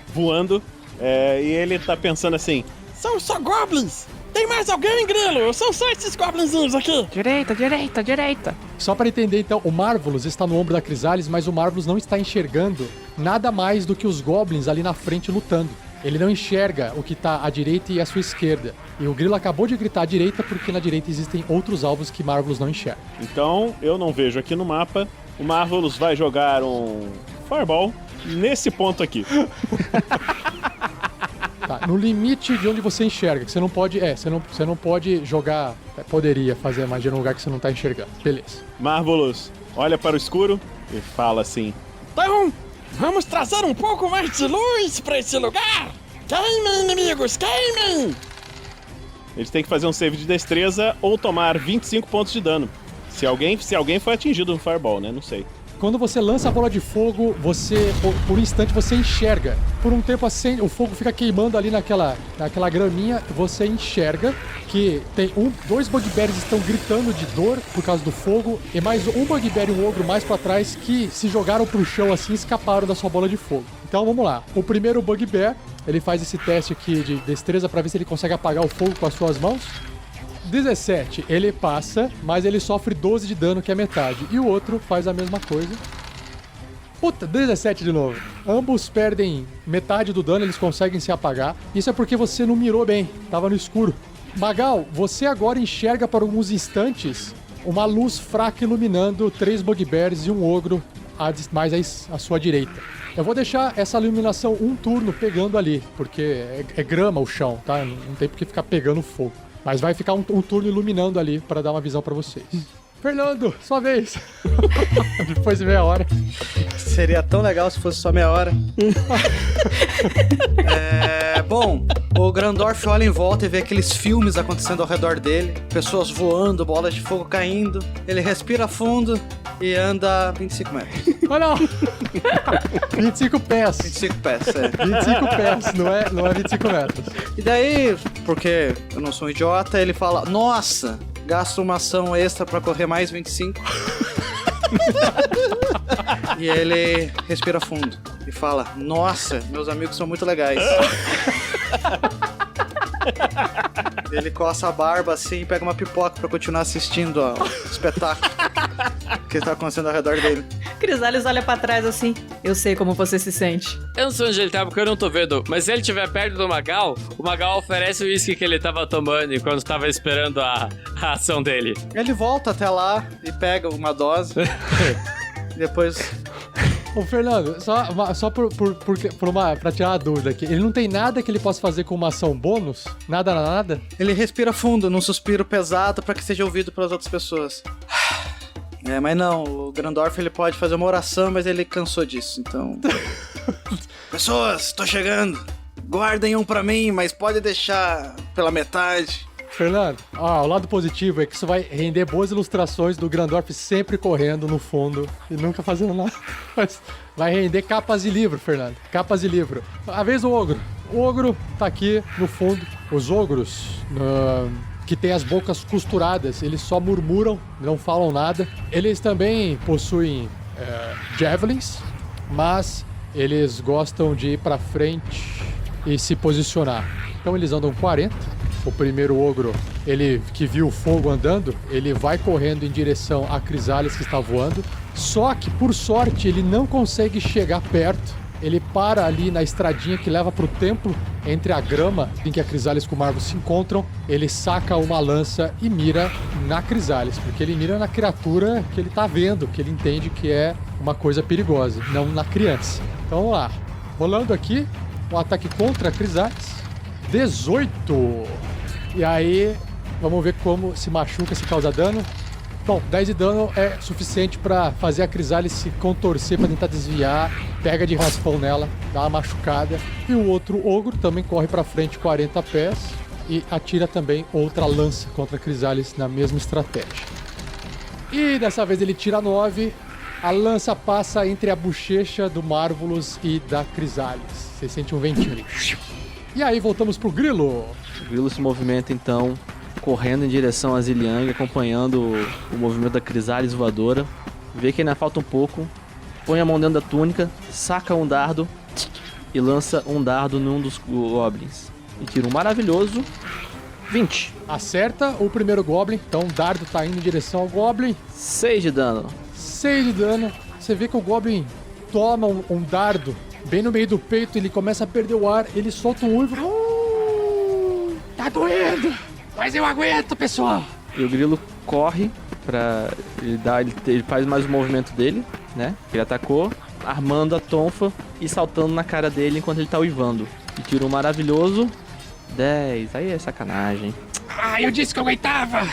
voando, e ele tá pensando assim: são só goblins! Tem mais alguém, Grilo? São só esses goblinzinhos aqui! Direita! Só para entender, então, o Marvelous está no ombro da Crisales, mas o Marvelous não está enxergando nada mais do que os goblins ali na frente lutando. Ele não enxerga o que tá à direita e à sua esquerda. E o Grilo acabou de gritar à direita porque na direita existem outros alvos que Marvelous não enxerga. Então, eu não vejo aqui no mapa. O Marvelous vai jogar um Fireball nesse ponto aqui. Tá, no limite de onde você enxerga, que você não pode. Você não pode jogar. Poderia fazer a magia num lugar que você não tá enxergando. Beleza. Marvelous olha para o escuro e fala assim: então, vamos trazer um pouco mais de luz para esse lugar! Queimem, inimigos, queimem! Eles têm que fazer um save de destreza ou tomar 25 pontos de dano. Se alguém foi atingido no Fireball, né? Não sei. Quando você lança a bola de fogo, por um instante, você enxerga. Por um tempo assim, o fogo fica queimando ali naquela graminha. Você enxerga que tem dois bugbears estão gritando de dor por causa do fogo. E mais um bugbear e um ogro mais pra trás que se jogaram pro chão assim e escaparam da sua bola de fogo. Então vamos lá. O primeiro bugbear, ele faz esse teste aqui de destreza pra ver se ele consegue apagar o fogo com as suas mãos. 17, ele passa, mas ele sofre 12 de dano, que é metade. E o outro faz a mesma coisa. Puta, 17 de novo. Ambos perdem metade do dano, eles conseguem se apagar. Isso é porque você não mirou bem, tava no escuro. Magal, você agora enxerga por alguns instantes uma luz fraca iluminando 3 bugbears e um ogro mais à sua direita. Eu vou deixar essa iluminação um turno pegando ali, porque é grama o chão, tá? Não tem por que ficar pegando fogo. Mas vai ficar um turno iluminando ali para dar uma visão para vocês. Fernando, sua vez. Depois de meia hora. Seria tão legal se fosse só meia hora. Bom, o Grandorf olha em volta e vê aqueles filmes acontecendo ao redor dele. Pessoas voando, bolas de fogo caindo. Ele respira fundo e anda 25 metros. Olha lá! 25 pés. 25 pés, 25 pés, não é 25 metros. E daí, porque eu não sou um idiota, ele fala: nossa, gasto uma ação extra pra correr mais 25. E ele respira fundo e fala: nossa, meus amigos são muito legais. Ele coça a barba assim e pega uma pipoca pra continuar assistindo o espetáculo que tá acontecendo ao redor dele. Crisales olha pra trás assim: eu sei como você se sente. Eu não sei onde ele tá porque eu não tô vendo, mas se ele estiver perto do Magal, o Magal oferece o uísque que ele tava tomando enquanto tava esperando a ação dele. Ele volta até lá e pega uma dose. E depois... Ô, Fernando, só pra tirar a dúvida aqui, ele não tem nada que ele possa fazer com uma ação bônus? Nada? Ele respira fundo, num suspiro pesado pra que seja ouvido pelas outras pessoas. Mas não, o Grandorf ele pode fazer uma oração, mas ele cansou disso, então... Pessoas, tô chegando. Guardem um pra mim, mas pode deixar pela metade. Fernando, o lado positivo é que isso vai render boas ilustrações do Grandorf sempre correndo no fundo e nunca fazendo nada. Mas vai render capas de livro, Fernando. Capas de livro. A vez do ogro. O ogro tá aqui no fundo. Os ogros... que tem as bocas costuradas, eles só murmuram, não falam nada. Eles também possuem javelins, mas eles gostam de ir pra frente e se posicionar. Então eles andam 40. o primeiro ogro, ele que viu o fogo andando, ele vai correndo em direção a Crisalis que está voando. Só que, por sorte, ele não consegue chegar perto. Ele para ali na estradinha que leva pro templo, entre a grama em que a Crisalis com o Marvel se encontram. Ele saca uma lança e mira na Crisalis, porque ele mira na criatura que ele tá vendo, que ele entende que é uma coisa perigosa, não na criança. Então vamos lá. Rolando aqui, um ataque contra a Crisalis. 18. E aí, vamos ver como se machuca, se causa dano. Bom, 10 de dano é suficiente pra fazer a Crisalis se contorcer pra tentar desviar. Pega de raspão nela, dá uma machucada. E o outro ogro também corre pra frente 40 pés e atira também outra lança contra a Crisalis na mesma estratégia. E dessa vez ele tira 9. A lança passa entre a bochecha do Marvelous e da Crisalis. Você sente um ventinho ali. E aí voltamos pro Grilo. O Grilo se movimenta então, correndo em direção a Ziliang, acompanhando o movimento da Crisalis voadora. Vê que ainda falta um pouco. Põe a mão dentro da túnica, saca um dardo e lança um dardo num dos goblins. E tira um maravilhoso 20. Acerta o primeiro goblin, então o dardo tá indo em direção ao goblin. 6 de dano. 6 de dano. Você vê que o goblin toma um dardo bem no meio do peito, ele começa a perder o ar, ele solta um uivo. Tá doendo, mas eu aguento, pessoal. E o Grilo corre pra... Ele faz mais o movimento dele, né? Ele atacou, armando a tonfa e saltando na cara dele enquanto ele tá uivando. E tira um maravilhoso 10. Aí é sacanagem. Ah, eu disse que eu aguentava.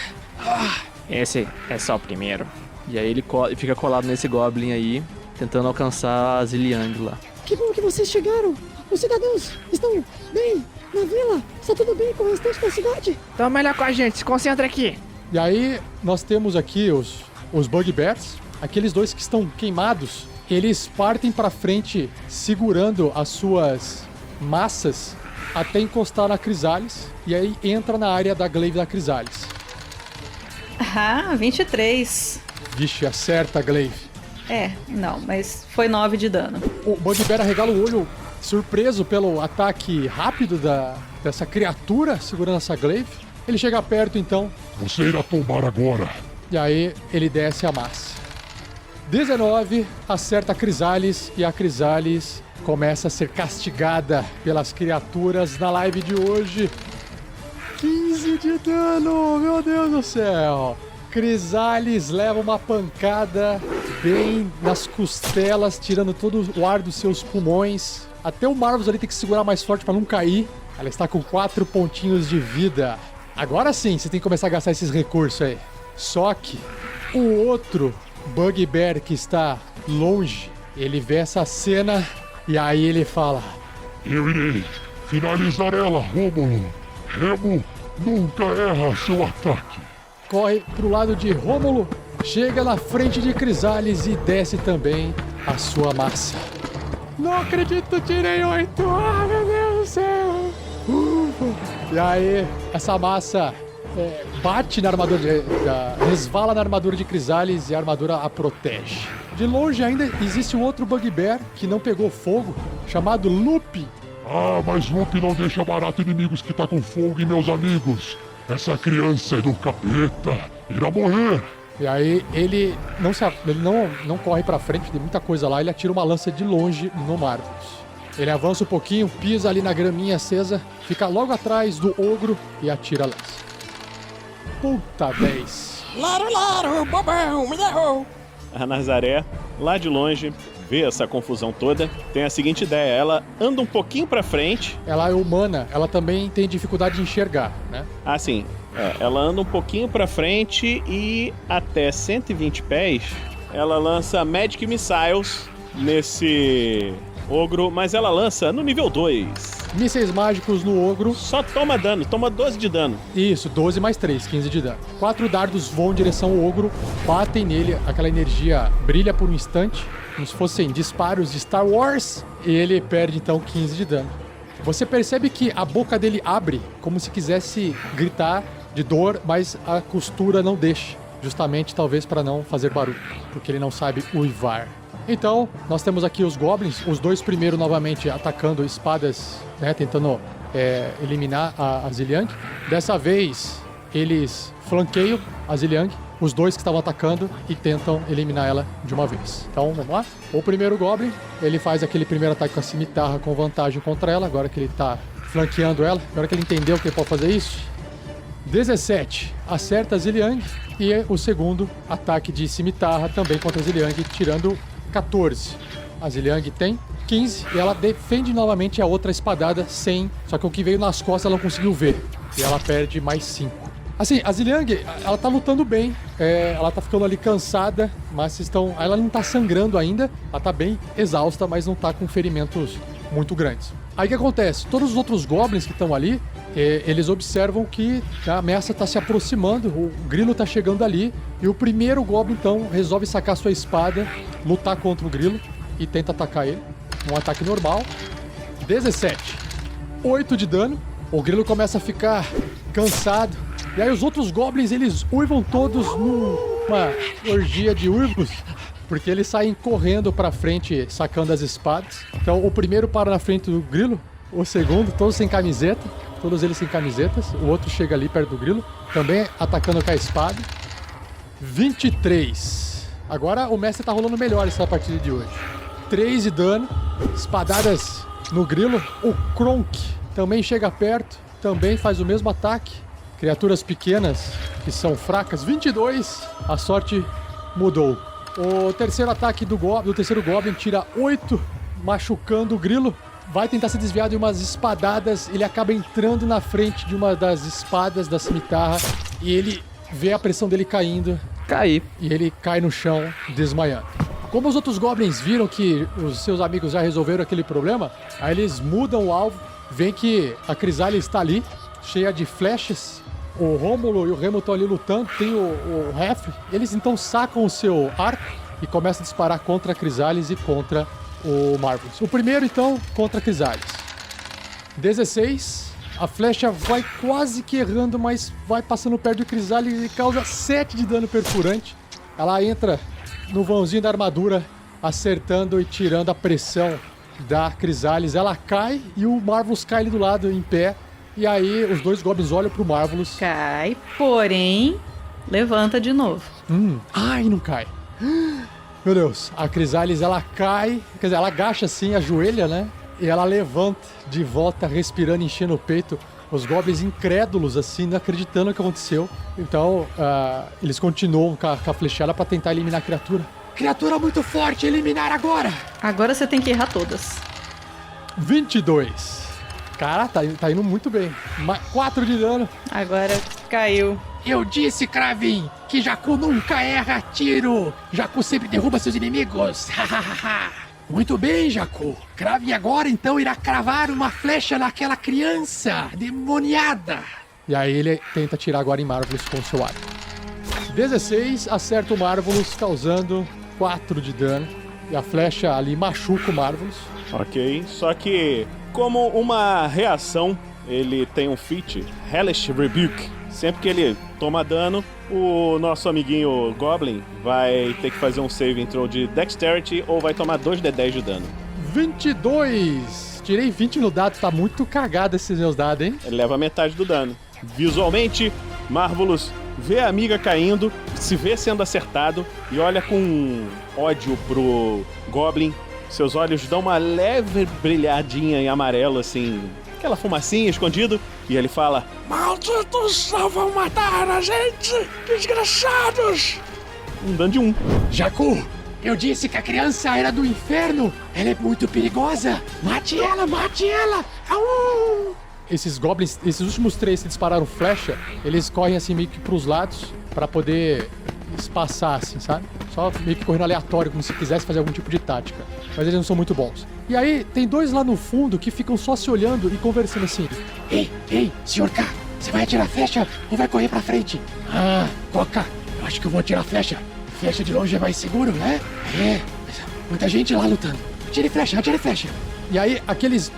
Esse é só o primeiro. E aí ele fica colado nesse goblin aí, tentando alcançar a Ziliang lá. Que bom que vocês chegaram. Os cidadãos estão bem na vila. Está tudo bem com o restante da cidade? Então melhor com a gente, se concentra aqui. E aí nós temos aqui os Bugbears, aqueles dois que estão queimados. Eles partem pra frente segurando as suas massas até encostar na Crisalis. E aí entra na área da glaive da Crisalis. Ah, 23. Vixe, acerta a glaive. Não, mas foi 9 de dano. O Bugbear arregala o olho, surpreso pelo ataque rápido dessa criatura segurando essa glaive. Ele chega perto, então. Você irá tombar agora. E aí ele desce a massa. 19, acerta a Crisalis e a Crisalis começa a ser castigada pelas criaturas na live de hoje. 15 de dano, meu Deus do céu. Crisalis leva uma pancada bem nas costelas, tirando todo o ar dos seus pulmões. Até o Marvelous ali tem que segurar mais forte para não cair. Ela está com 4 pontinhos de vida. Agora sim, você tem que começar a gastar esses recursos aí. Só que o outro Bugbear que está longe, ele vê essa cena e aí ele fala: Eu irei finalizar ela, Rômulo. Remo nunca erra seu ataque. Corre pro lado de Rômulo, chega na frente de Crisalis e desce também a sua massa. Não acredito, tirei 8. Ah, meu Deus do céu. E aí, essa massa bate na armadura, resvala na armadura de Crisalis e a armadura a protege. De longe ainda existe um outro Bugbear que não pegou fogo, chamado Lupe. Ah, mas Lupe não deixa barato inimigos que tá com fogo, meus amigos. Essa criança é do capeta, irá morrer. E aí ele não corre pra frente, tem muita coisa lá, ele atira uma lança de longe no Marvelous. Ele avança um pouquinho, pisa ali na graminha acesa, fica logo atrás do ogro e atira a lança. Puta 10. Laro, bobão, me derrou. A Nazaré, lá de longe, vê essa confusão toda, tem a seguinte ideia: ela anda um pouquinho pra frente. Ela é humana, ela também tem dificuldade de enxergar, né? Ah, sim. Ela anda um pouquinho pra frente e até 120 pés ela lança Magic Missiles nesse ogro, mas ela lança no nível 2. Mísseis mágicos no ogro. Só toma dano, toma 12 de dano. Isso, 12 mais 3, 15 de dano. 4 dardos voam em direção ao ogro, batem nele, aquela energia brilha por um instante, como se fossem disparos de Star Wars, e ele perde então 15 de dano. Você percebe que a boca dele abre, como se quisesse gritar de dor, mas a costura não deixa, justamente talvez para não fazer barulho, porque ele não sabe uivar. Então, nós temos aqui os goblins, os dois primeiros novamente atacando espadas, né, tentando eliminar a Ziliang. Dessa vez, eles flanqueiam a Ziliang, os dois que estavam atacando, e tentam eliminar ela de uma vez. Então, vamos lá. O primeiro Goblin, ele faz aquele primeiro ataque com a cimitarra com vantagem contra ela, agora que ele tá flanqueando ela, agora que ele entendeu que ele pode fazer isso. 17, acerta a Ziliang, e o segundo ataque de cimitarra também contra a Ziliang, tirando 14. A Ziliang tem 15 e ela defende novamente a outra espadada sem... Só que o que veio nas costas ela não conseguiu ver. E ela perde mais 5. Assim, a Ziliang, ela tá lutando bem. Ela tá ficando ali cansada, mas ela não tá sangrando ainda. Ela tá bem exausta, mas não tá com ferimentos muito grandes. Aí o que acontece? Todos os outros goblins que estão ali, eles observam que a ameaça tá se aproximando, o grilo tá chegando ali, e o primeiro goblin, então, resolve sacar sua espada, lutar contra o grilo e tenta atacar ele. Um ataque normal. 17. 8 de dano. O grilo começa a ficar cansado. E aí os outros goblins, eles uivam todos numa orgia de uivos, porque eles saem correndo pra frente, sacando as espadas. Então o primeiro para na frente do grilo, o segundo, todos sem camiseta, todos eles sem camisetas. O outro chega ali perto do grilo, também atacando com a espada. 23. Agora o mestre tá rolando melhor essa partida de hoje. 3 de dano, espadadas no grilo. O Kronk também chega perto, também faz o mesmo ataque. Criaturas pequenas que são fracas. 22, a sorte mudou. O terceiro ataque do terceiro Goblin tira 8, machucando o grilo. Vai tentar se desviar de umas espadadas. Ele acaba entrando na frente de uma das espadas da cimitarra e ele vê a pressão dele caindo. E ele cai no chão, desmaiando. Como os outros Goblins viram que os seus amigos já resolveram aquele problema, aí eles mudam o alvo. Vem que a Crisália está ali, cheia de flechas. O Rômulo e o Remo estão ali lutando, tem o Hefre. Eles então sacam o seu arco e começam a disparar contra a Crisales e contra o Marvelous. O primeiro então contra a Crisales. 16, a flecha vai quase que errando, mas vai passando perto de Crisales e causa 7 de dano perfurante. Ela entra no vãozinho da armadura, acertando e tirando a pressão da Crisales. Ela cai e o Marvelous cai ali do lado, em pé. E aí os dois goblins olham pro Marvelous. Cai, porém, levanta de novo. Ai, não cai. Meu Deus, a Crisales, ela cai, quer dizer, ela agacha assim, ajoelha, né? E ela levanta de volta, respirando, enchendo o peito. Os goblins incrédulos, assim, não acreditando no que aconteceu. Então, eles continuam com a flechada pra tentar eliminar a criatura. Criatura muito forte, eliminar agora! Agora você tem que errar todas. 22. Cara, tá indo muito bem. 4 de dano. Agora caiu. Eu disse, Cravin, que Jacu nunca erra tiro. Jacu sempre derruba seus inimigos. Muito bem, Jacu. Cravin agora, então, irá cravar uma flecha naquela criança demoniada. E aí ele tenta atirar agora em Marvelous com o seu arco. 16, acerta o Marvelous, causando 4 de dano. E a flecha ali machuca o Marvelous. Ok, só que como uma reação, ele tem um feat, Hellish Rebuke. Sempre que ele toma dano, o nosso amiguinho Goblin vai ter que fazer um save throw de Dexterity ou vai tomar 2d10 de dano. 22! Tirei 20 no dado, tá muito cagado esses meus dados, hein? Ele leva metade do dano. Visualmente, Marvelous vê a amiga caindo, se vê sendo acertado e olha com ódio pro Goblin. Seus olhos dão uma leve brilhadinha em amarelo, assim, aquela fumacinha escondido, e ele fala: Malditos, não vão matar a gente, desgraçados! Um dano de 1. Jacu, eu disse que a criança era do inferno, ela é muito perigosa, mate ela, mate ela! Au! Esses goblins, esses últimos 3 que dispararam flecha, eles correm assim meio que pros lados pra poder espaçar, assim, sabe? Só meio que correndo aleatório, como se quisesse fazer algum tipo de tática. Mas eles não são muito bons. E aí, tem 2 lá no fundo que ficam só se olhando e conversando assim. Ei, Sr. K, você vai atirar a flecha ou vai correr pra frente? Coca, eu acho que eu vou atirar a flecha. Flecha de longe é mais seguro, né? Muita gente lá lutando. Atire flecha. E aí, aqueles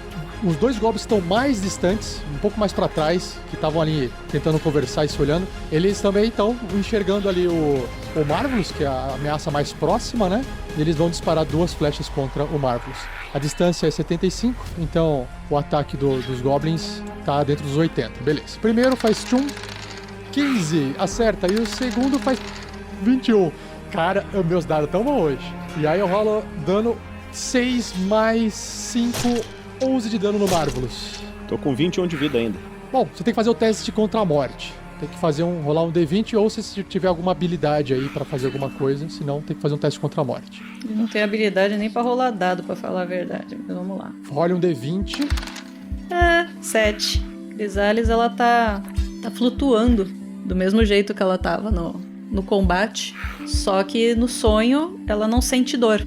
os 2 goblins estão mais distantes, um pouco mais pra trás, que estavam ali tentando conversar e se olhando. Eles também estão enxergando ali o Marvelous, que é a ameaça mais próxima, né? E eles vão disparar 2 flechas contra o Marvelous. A distância é 75, então o ataque dos goblins tá dentro dos 80. Beleza. O primeiro faz 15, acerta. E o segundo faz 21. Cara, meus dados estão bons hoje. E aí eu rolo dano 6 mais 5, 11 de dano no Marvelous. Tô com 21 de vida ainda. Bom, você tem que fazer o teste contra a morte. Tem que fazer rolar um D20 ou se tiver alguma habilidade aí pra fazer alguma coisa. Senão tem que fazer um teste contra a morte. Eu não tenho habilidade nem pra rolar dado, pra falar a verdade. Mas vamos lá. Role um D20. 7. Crisales, ela tá flutuando do mesmo jeito que ela tava no combate. Só que no sonho ela não sente dor.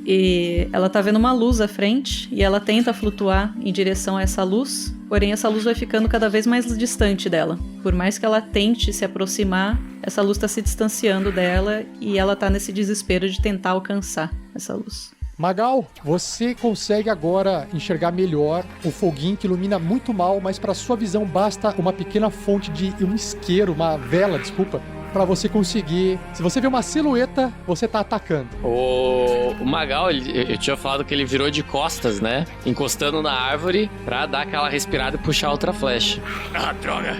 E ela tá vendo uma luz à frente e ela tenta flutuar em direção a essa luz, porém essa luz vai ficando cada vez mais distante dela. Por mais que ela tente se aproximar, essa luz tá se distanciando dela e ela tá nesse desespero de tentar alcançar essa luz. Magal, você consegue agora enxergar melhor o foguinho que ilumina muito mal, mas para sua visão basta uma pequena fonte de um isqueiro, uma vela, desculpa, para você conseguir. Se você vê uma silhueta, você tá atacando. O Magal, eu tinha falado que ele virou de costas, né? Encostando na árvore pra dar aquela respirada e puxar outra flecha. Ah, droga!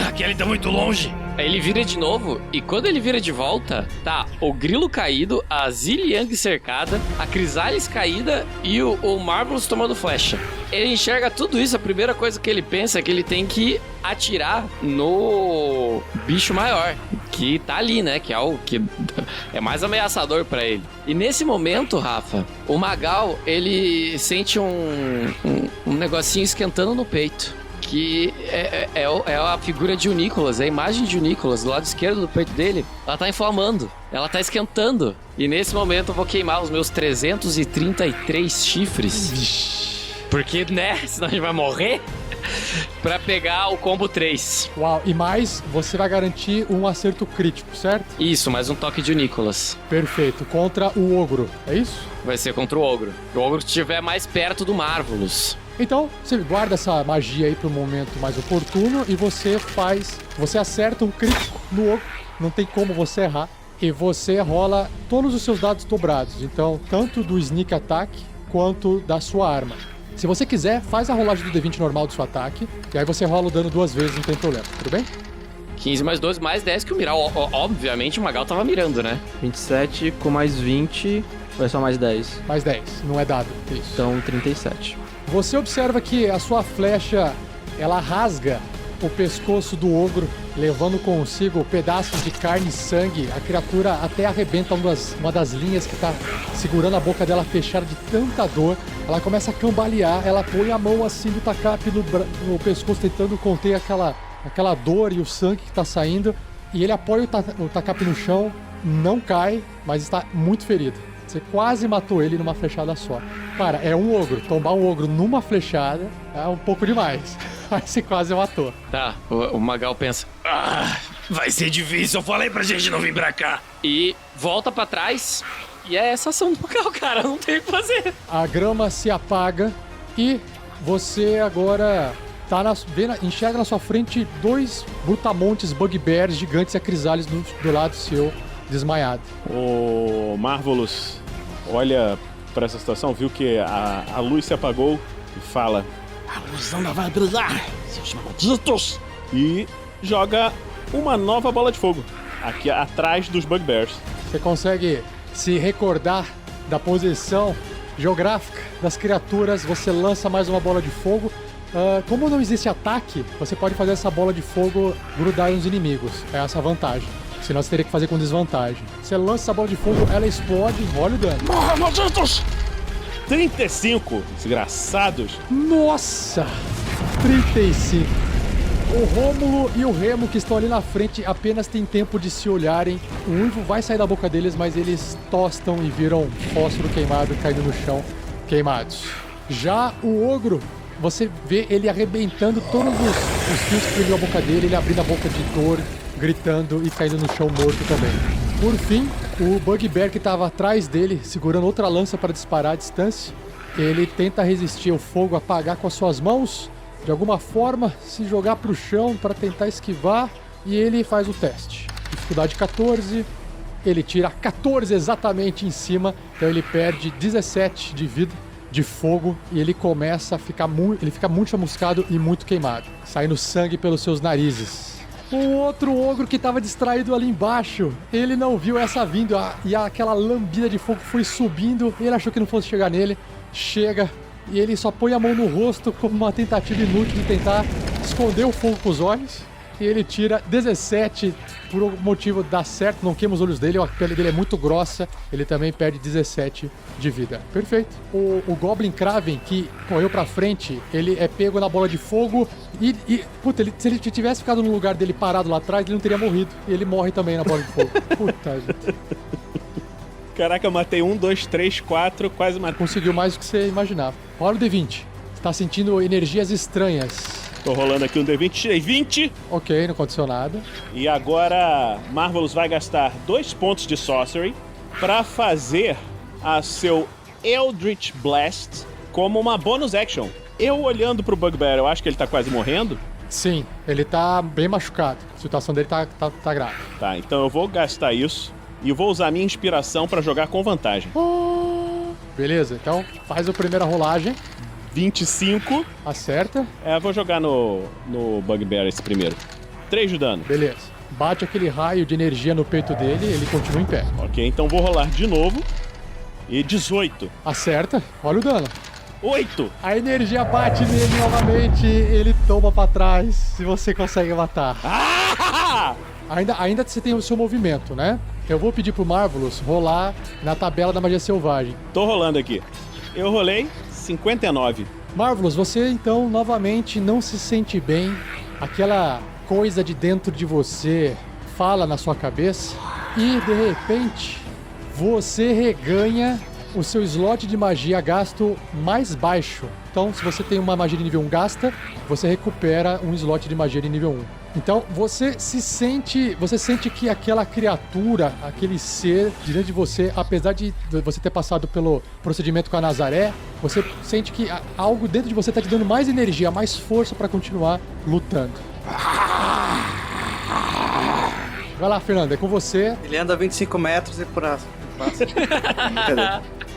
Aquele tá muito longe. Aí ele vira de novo, e quando ele vira de volta, tá o Grilo caído, a Ziliang cercada, a Crisales caída e o Marvelous tomando flecha. Ele enxerga tudo isso, a primeira coisa que ele pensa é que ele tem que atirar no bicho maior, que tá ali, né? Que é o que é mais ameaçador pra ele. E nesse momento, Rafa, o Magal, ele sente um negocinho esquentando no peito. Que é a figura de Nicholas, é a imagem de Nicholas do lado esquerdo do peito dele. Ela tá inflamando, ela tá esquentando. E nesse momento eu vou queimar os meus 333 chifres. Porque, né, senão a gente vai morrer. Pra pegar o combo 3. Uau, e mais, você vai garantir um acerto crítico, certo? Isso, mais um toque de Nicholas. Perfeito, contra o ogro, é isso? Vai ser contra o ogro. O ogro que estiver mais perto do Marvelous. Então, você guarda essa magia aí pro momento mais oportuno e você acerta um crítico no ogro, não tem como você errar. E você rola todos os seus dados dobrados, então, tanto do sneak attack quanto da sua arma. Se você quiser, faz a rolagem do D20 normal do seu ataque, e aí você rola o dano 2 vezes, não tem problema, tudo bem? 15 mais 12, mais 10 que o Miral. Obviamente o Magal tava mirando, né? 27 com mais 20, ou é só mais 10? Mais 10, não é dado, isso. Então 37. Você observa que a sua flecha, ela rasga o pescoço do ogro, levando consigo pedaços de carne e sangue. A criatura até arrebenta uma das linhas que tá segurando a boca dela fechada de tanta dor. Ela começa a cambalear, ela põe a mão assim do Takap no pescoço, tentando conter aquela dor e o sangue que tá saindo. E ele apoia o Takap no chão, não cai, mas está muito ferido. Você quase matou ele numa flechada só. Cara, é um ogro. Tombar um ogro numa flechada é um pouco demais. Aí você quase matou. Tá, o Magal pensa... vai ser difícil, eu falei pra gente não vir pra cá. E volta pra trás... E é essa ação do Magal, cara, não tem o que fazer. A grama se apaga e você agora enxerga na sua frente 2 brutamontes bugbears gigantes e a Crisales do lado seu, desmaiado. O Marvelous olha pra essa situação, viu que a luz se apagou e fala: a luz ainda vai brilhar, seus malditos! E joga uma nova bola de fogo aqui atrás dos bugbears. Você consegue se recordar da posição geográfica das criaturas, você lança mais uma bola de fogo. Como não existe ataque, você pode fazer essa bola de fogo grudar nos inimigos. É essa a vantagem. Senão você teria que fazer com desvantagem. Você lança essa bola de fogo, ela explode, olha o dano. Morra, malditos! 35, desgraçados. Nossa! 35. O Rômulo e o Remo, que estão ali na frente, apenas têm tempo de se olharem. O uivo vai sair da boca deles, mas eles tostam e viram fósforo queimado caindo no chão, queimados. Já o ogro, você vê ele arrebentando todos os fios que prendiam a boca dele, ele abrindo a boca de dor, gritando e caindo no chão morto também. Por fim, o bugbear que estava atrás dele, segurando outra lança para disparar à distância, ele tenta resistir ao fogo, apagar com as suas mãos, de alguma forma, se jogar pro chão para tentar esquivar, e ele faz o teste. Dificuldade 14, ele tira 14 exatamente em cima, então ele perde 17 de vida de fogo e ele começa a ficar muito chamuscado e muito queimado, saindo sangue pelos seus narizes. O outro ogro que estava distraído ali embaixo, ele não viu essa vindo e aquela lambida de fogo foi subindo, ele achou que não fosse chegar nele, chega e ele só põe a mão no rosto como uma tentativa inútil de tentar esconder o fogo com os olhos. E ele tira 17, por algum motivo dá certo, não queima os olhos dele, a pele dele é muito grossa, ele também perde 17 de vida. Perfeito. O Goblin Kraven, que correu pra frente, ele é pego na bola de fogo puta, se ele tivesse ficado no lugar dele parado lá atrás, ele não teria morrido. E ele morre também na bola de fogo. Puta, gente. Caraca, eu matei 1, 2, 3, 4, quase matei. Conseguiu mais do que você imaginava. Olha o D20. Você tá sentindo energias estranhas. Tô rolando aqui um D20, tirei 20. Ok, não aconteceu nada. E agora, Marvelous vai gastar 2 pontos de Sorcery pra fazer a seu Eldritch Blast como uma bonus action. Eu olhando pro Bugbear, eu acho que ele tá quase morrendo. Sim, ele tá bem machucado. A situação dele tá grave. Tá, então eu vou gastar isso e eu vou usar a minha inspiração pra jogar com vantagem. Beleza, então faz a primeira rolagem. 25. Acerta. Eu vou jogar no Bugbear esse primeiro. 3 de dano. Beleza. Bate aquele raio de energia no peito dele, ele continua em pé. Ok, então vou rolar de novo. E 18. Acerta. Olha o dano. 8. A energia bate nele novamente, ele toma pra trás, se você consegue matar. Ainda você tem o seu movimento, né? Eu vou pedir pro Marvelous rolar na tabela da magia selvagem. Tô rolando aqui. Eu rolei 59. Marvelous, você então novamente não se sente bem. Aquela coisa de dentro de você fala na sua cabeça e de repente você reganha o seu slot de magia gasto mais baixo. Então, se você tem uma magia de nível 1 gasta, você recupera um slot de magia de nível 1. Então, você sente que aquela criatura, aquele ser dentro de você, apesar de você ter passado pelo procedimento com a Nazaré, você sente que algo dentro de você está te dando mais energia, mais força para continuar lutando. Vai lá, Fernando, é com você. Ele anda 25 metros e passa.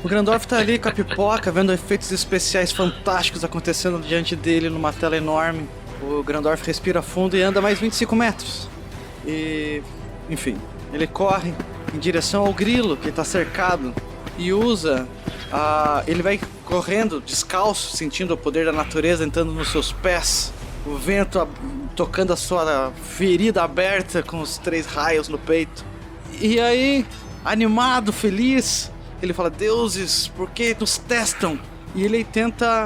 O Grandorf tá ali com a pipoca, vendo efeitos especiais fantásticos acontecendo diante dele numa tela enorme. O Grandorf respira fundo e anda mais 25 metros. E, enfim, ele corre em direção ao grilo que tá cercado e usa ele vai correndo descalço, sentindo o poder da natureza entrando nos seus pés. O vento tocando a sua ferida aberta com os 3 raios no peito. E aí, animado, feliz, ele fala: deuses, por que nos testam? E ele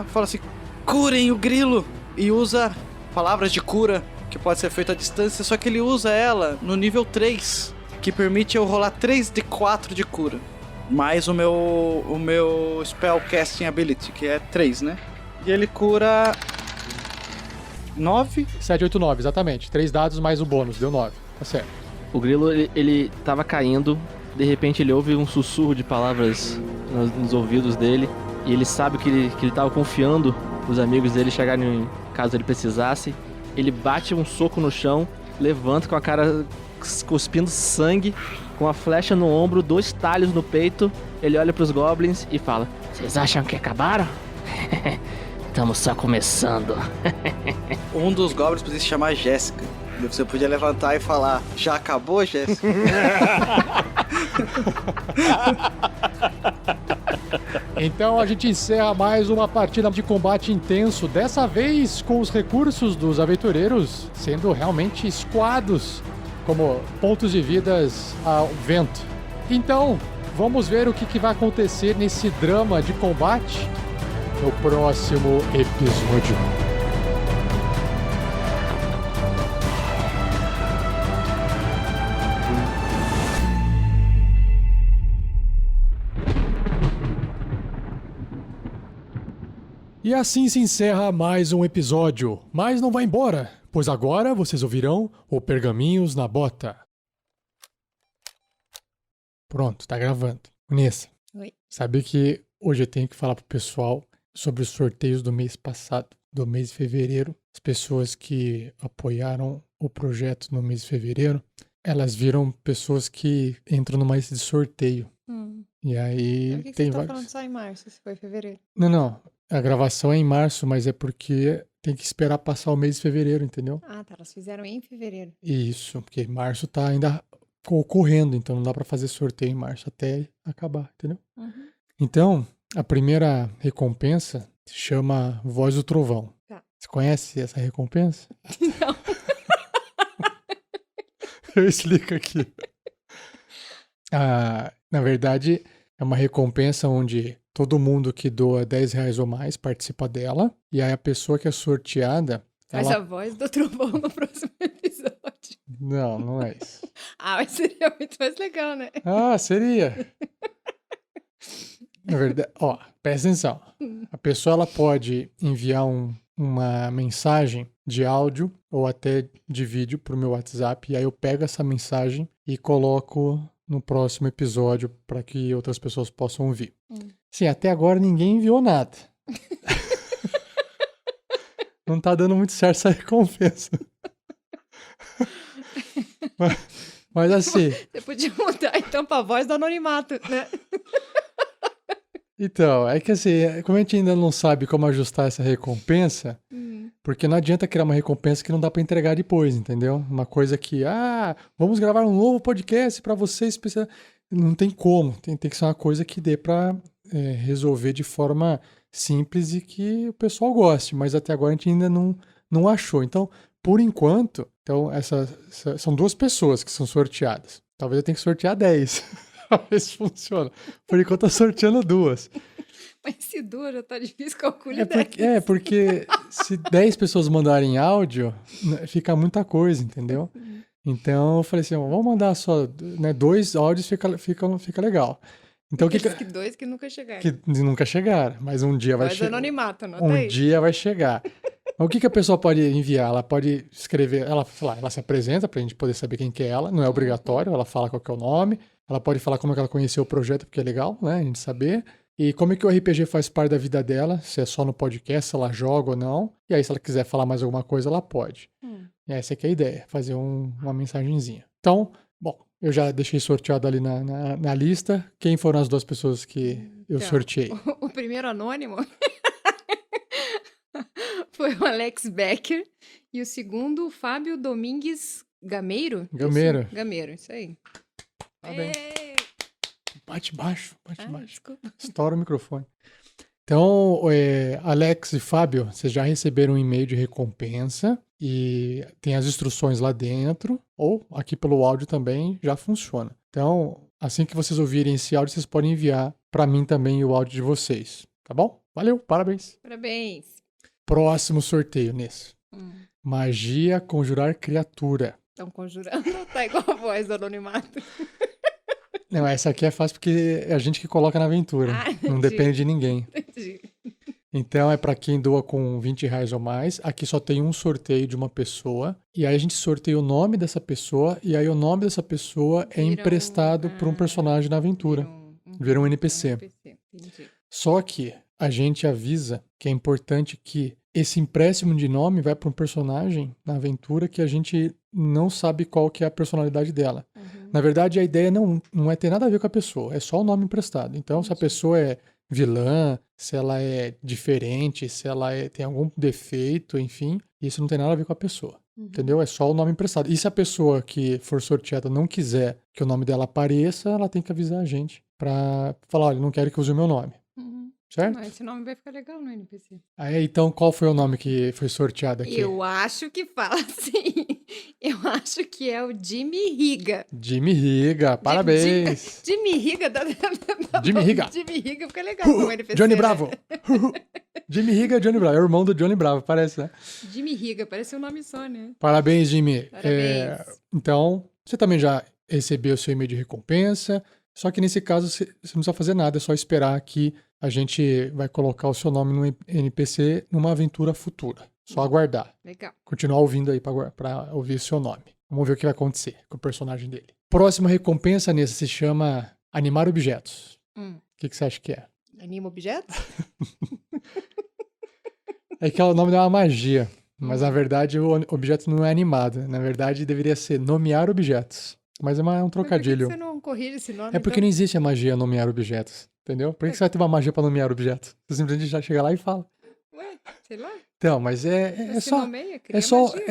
fala assim: curem o grilo. E usa palavras de cura, que pode ser feito à distância, só que ele usa ela no nível 3, que permite eu rolar 3 de 4 de cura. Mais o meu Spellcasting Ability, que é 3, né? E ele cura 9? 7, 8, 9, exatamente. 3 dados mais o bônus, deu 9. Tá certo. O grilo, ele tava caindo, de repente ele ouve um sussurro de palavras nos ouvidos dele, e ele sabe que ele tava confiando os amigos dele chegarem caso ele precisasse. Ele bate um soco no chão, levanta com a cara cuspindo sangue, com a flecha no ombro, 2 talhos no peito. Ele olha pros goblins e fala: vocês acham que acabaram? Estamos só começando. Um dos goblins podia se chamar Jéssica. Você podia levantar e falar: já acabou, Jéssica? Então a gente encerra mais uma partida de combate intenso, dessa vez com os recursos dos aventureiros sendo realmente escoados como pontos de vidas ao vento. Então, vamos ver o que vai acontecer nesse drama de combate no próximo episódio. E assim se encerra mais um episódio, mas não vai embora, pois agora vocês ouvirão o Pergaminhos na Bota. Pronto, tá gravando. Nessa. Oi. Sabe que hoje eu tenho que falar pro pessoal sobre os sorteios do mês passado, do mês de fevereiro. As pessoas que apoiaram o projeto no mês de fevereiro, elas viram pessoas que entram numa lista de sorteio. E aí Por que tem você tá vários... falando só em março, se foi em fevereiro? Não. A gravação é em março, mas é porque tem que esperar passar o mês de fevereiro, entendeu? Ah, tá. Elas fizeram em fevereiro. Isso, porque março tá ainda ocorrendo, então não dá pra fazer sorteio em março até acabar, entendeu? Então, a primeira recompensa se chama Voz do Trovão. Tá. Você conhece essa recompensa? Não. Eu explico aqui. Na verdade, é uma recompensa onde todo mundo que doa R$10 ou mais participa dela. E aí a pessoa que é sorteada... Faz a voz do trovão no próximo episódio. Não é isso. Mas seria muito mais legal, né? Seria. Na verdade, presta atenção. A pessoa ela pode enviar uma mensagem de áudio ou até de vídeo pro meu WhatsApp. E aí eu pego essa mensagem e coloco no próximo episódio para que outras pessoas possam ouvir. Sim, até agora ninguém enviou nada. Não tá dando muito certo essa recompensa. Mas assim... Você podia mudar então pra voz do anonimato, né? Então, é que assim, como a gente ainda não sabe como ajustar essa recompensa, porque não adianta criar uma recompensa que não dá pra entregar depois, entendeu? Uma coisa que, vamos gravar um novo podcast pra vocês. Não tem como, tem que ser uma coisa que dê pra resolver de forma simples e que o pessoal goste, mas até agora a gente ainda não achou. Então, por enquanto, são 2 pessoas que são sorteadas. Talvez eu tenha que sortear 10. Pra ver se funciona. Por enquanto, eu tô sorteando 2. Mas se 2 já tá difícil, calcule 10. Porque se 10 pessoas mandarem áudio, fica muita coisa, entendeu? Então, eu falei assim, vamos mandar só 2 áudios, fica legal. Então, que 2 que nunca chegaram. Que nunca chegaram, mas um dia vai chegar. Anonimato, anota um aí. dia vai chegar. Mas o que a pessoa pode enviar? Ela pode escrever, ela se apresenta pra gente poder saber quem que é ela, não é obrigatório, ela fala qual que é o nome, ela pode falar como é que ela conheceu o projeto, porque é legal, né, a gente saber. E como é que o RPG faz parte da vida dela, se é só no podcast, se ela joga ou não. E aí, se ela quiser falar mais alguma coisa, ela pode. E essa aqui é a ideia, fazer uma mensagenzinha. Então, bom, eu já deixei sorteado ali na lista. Quem foram as 2 pessoas que eu sorteei? O primeiro anônimo foi o Alex Becker. E o segundo, o Fábio Domingues Gameiro. Gameiro, isso aí. Tá bem. Bate baixo. Desculpa. Estoura o microfone. Então, Alex e Fábio, vocês já receberam um e-mail de recompensa e tem as instruções lá dentro, ou aqui pelo áudio também já funciona. Então, assim que vocês ouvirem esse áudio, vocês podem enviar para mim também o áudio de vocês, tá bom? Valeu, parabéns. Parabéns. Próximo sorteio nesse. Magia conjurar criatura. Estão conjurando ou tá igual a voz do anonimato? Não, essa aqui é fácil porque é a gente que coloca na aventura. Não depende de ninguém. Entendi. Então é para quem doa com R$20 ou mais. Aqui só tem um sorteio de uma pessoa. E aí a gente sorteia o nome dessa pessoa. E aí o nome dessa pessoa é emprestado por um personagem na aventura. Vira um NPC. Entendi. Só que a gente avisa que é importante que esse empréstimo de nome vai para um personagem na aventura que a gente não sabe qual que é a personalidade dela. Na verdade, a ideia não é ter nada a ver com a pessoa, é só o nome emprestado. Então, se a pessoa é vilã, se ela é diferente, se ela tem algum defeito, enfim, isso não tem nada a ver com a pessoa. Entendeu? É só o nome emprestado. E se a pessoa que for sorteada não quiser que o nome dela apareça, ela tem que avisar a gente pra falar, olha, não quero que use o meu nome. Certo? Mas esse nome vai ficar legal no NPC. Aí, então, qual foi o nome que foi sorteado aqui? Eu acho que fala assim. Eu acho que é o Jimmy Riga. Jimmy Riga, parabéns. Jimmy Riga Jimmy Riga. Jimmy Riga fica legal no NPC. Johnny Bravo. Jimmy Riga é Johnny Bravo. É o irmão do Johnny Bravo, parece, né? Jimmy Riga, parece um nome só, né? Parabéns, Jimmy. Parabéns. Então, você também já recebeu o seu e-mail de recompensa. Só que nesse caso, você não precisa fazer nada. É só esperar que a gente vai colocar o seu nome no NPC numa aventura futura. Só aguardar. Legal. Continuar ouvindo aí pra ouvir o seu nome. Vamos ver o que vai acontecer com o personagem dele. Próxima recompensa nesse se chama Animar Objetos. O que você acha que é? Anima objetos? É que o nome é uma magia. Mas, na verdade, o objeto não é animado. Na verdade, deveria ser nomear objetos. Mas é um trocadilho. Por que você não corrige esse nome? É porque não existe a magia nomear objetos. Entendeu? Por que você vai ter uma magia pra nomear objetos? Você simplesmente já chega lá e fala. Ué, sei lá. Então, mas é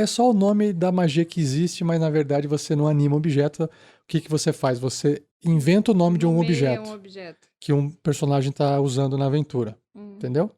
só o nome da magia que existe, mas na verdade você não anima o objeto. O que você faz? Você inventa o nome de um objeto que um personagem tá usando na aventura. Entendeu?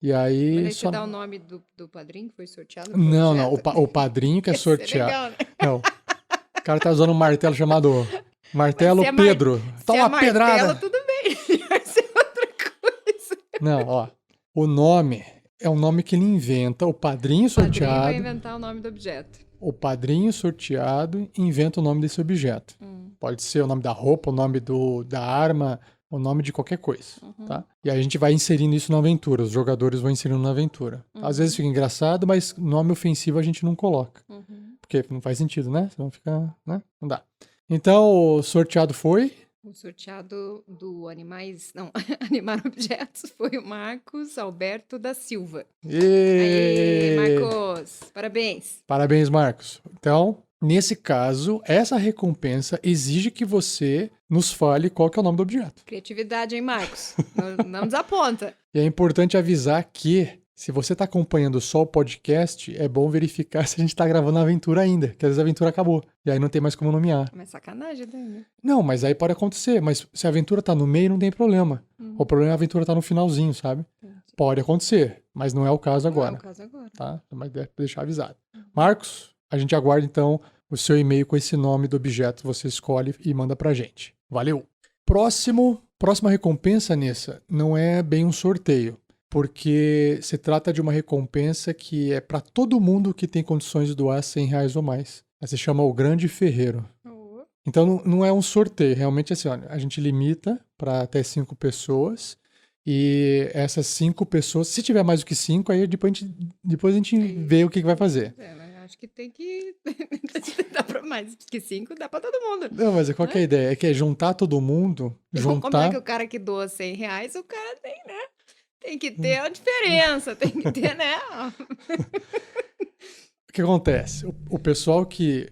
E aí. Mas aí você dá o nome do padrinho que foi sorteado? Não. O padrinho que é sorteado. Legal, né? Não. O cara tá usando um martelo chamado Martelo Pedro. Toma uma pedrada. Tudo bem. Vai ser outra coisa. Não, ó. O nome é um nome que ele inventa. O padrinho sorteado. O padrinho vai inventar o nome do objeto. O padrinho sorteado inventa o nome desse objeto. Pode ser o nome da roupa, o nome da arma, o nome de qualquer coisa, tá? E aí a gente vai inserindo isso na aventura. Os jogadores vão inserindo na aventura. Às vezes fica engraçado, mas nome ofensivo a gente não coloca. Porque não faz sentido, né? Senão fica, né? Não dá. Então, o sorteado foi... O sorteado do Animar Objetos foi o Marcos Alberto da Silva. Aê, Marcos! Parabéns! Parabéns, Marcos. Então, nesse caso, essa recompensa exige que você nos fale qual que é o nome do objeto. Criatividade, hein, Marcos? Não desaponta. E é importante avisar que, se você está acompanhando só o podcast, é bom verificar se a gente está gravando a aventura ainda, que às vezes a aventura acabou. E aí não tem mais como nomear. Mas sacanagem, né? Não, mas aí pode acontecer. Mas se a aventura tá no meio, não tem problema. O problema é a aventura tá no finalzinho, sabe? Pode acontecer, mas não é o caso agora. Não é o caso agora. Tá? Mas deve deixar avisado. Marcos, a gente aguarda então o seu e-mail com esse nome do objeto. Você escolhe e manda pra gente. Valeu! Próxima recompensa, Nessa, não é bem um sorteio. Porque se trata de uma recompensa que é para todo mundo que tem condições de doar R$100 ou mais. Se chama o Grande Ferreiro. Então não é um sorteio, realmente assim, olha, a gente limita para até 5 pessoas. E essas 5 pessoas, se tiver mais do que 5, aí depois a gente vê o que vai fazer. Acho que tem que... dá pra mais que 5, dá pra todo mundo. Não, mas qual que é a ideia? É que é juntar todo mundo, Como é que o cara que doa R$100, o cara tem, né? Tem que ter a diferença, tem que ter, né? O que acontece? O pessoal que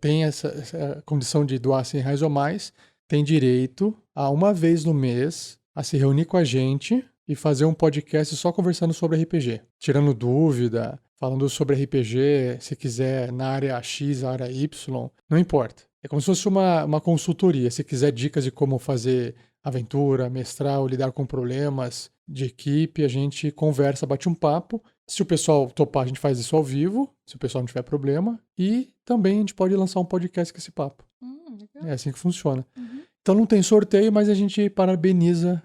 tem essa condição de doar R$100 ou mais tem direito a uma vez no mês a se reunir com a gente e fazer um podcast só conversando sobre RPG. Tirando dúvida, falando sobre RPG, se quiser na área X, na área Y, não importa. É como se fosse uma consultoria. Se quiser dicas de como fazer aventura, mestrar ou lidar com problemas de equipe, a gente conversa, bate um papo. Se o pessoal topar, a gente faz isso ao vivo, se o pessoal não tiver problema. E também a gente pode lançar um podcast com esse papo. É assim que funciona. Então não tem sorteio, mas a gente parabeniza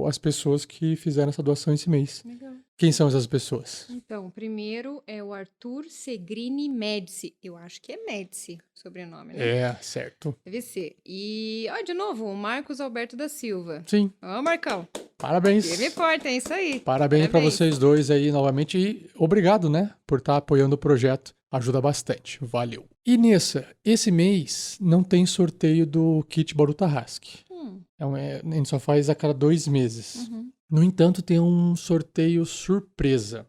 as pessoas que fizeram essa doação esse mês. Legal. Quem são essas pessoas? Então, o primeiro é o Arthur Segrini Médici. Eu acho que é Médici o sobrenome, né? É, certo. Deve ser. E, de novo, o Marcos Alberto da Silva. Sim. Marcão. Parabéns. Firme e forte, é isso aí. Parabéns pra vocês dois aí novamente e obrigado, né, por estar apoiando o projeto. Ajuda bastante. Valeu. E Nessa, esse mês não tem sorteio do kit Baru Tarrasque. A gente só faz a cada 2 meses. No entanto, tem um sorteio surpresa.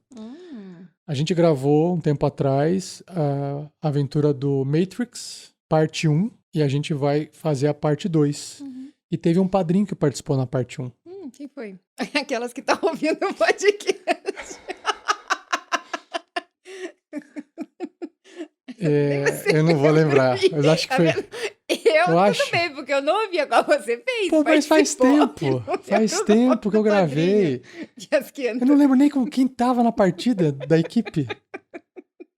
A gente gravou um tempo atrás a aventura do Matrix, parte 1, e a gente vai fazer a parte 2. E teve um padrinho que participou na parte 1. Quem foi? Aquelas que estão ouvindo o podcast. Eu não vou lembrar, mas acho que foi... Tudo bem, porque eu não ouvi igual você fez. Pô, mas faz tempo. Faz tempo que eu gravei. Eu não lembro nem quem tava na partida da equipe.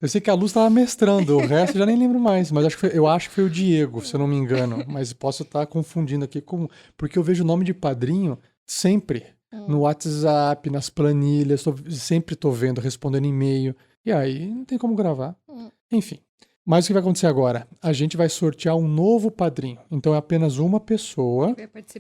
Eu sei que a Luz tava mestrando, o resto eu já nem lembro mais. Mas eu acho que foi o Diego, se eu não me engano. Mas posso estar confundindo aqui porque eu vejo o nome de padrinho sempre. No WhatsApp, nas planilhas, sempre tô vendo, respondendo e-mail. E aí não tem como gravar. Enfim. Mas o que vai acontecer agora? A gente vai sortear um novo padrinho. Então é apenas uma pessoa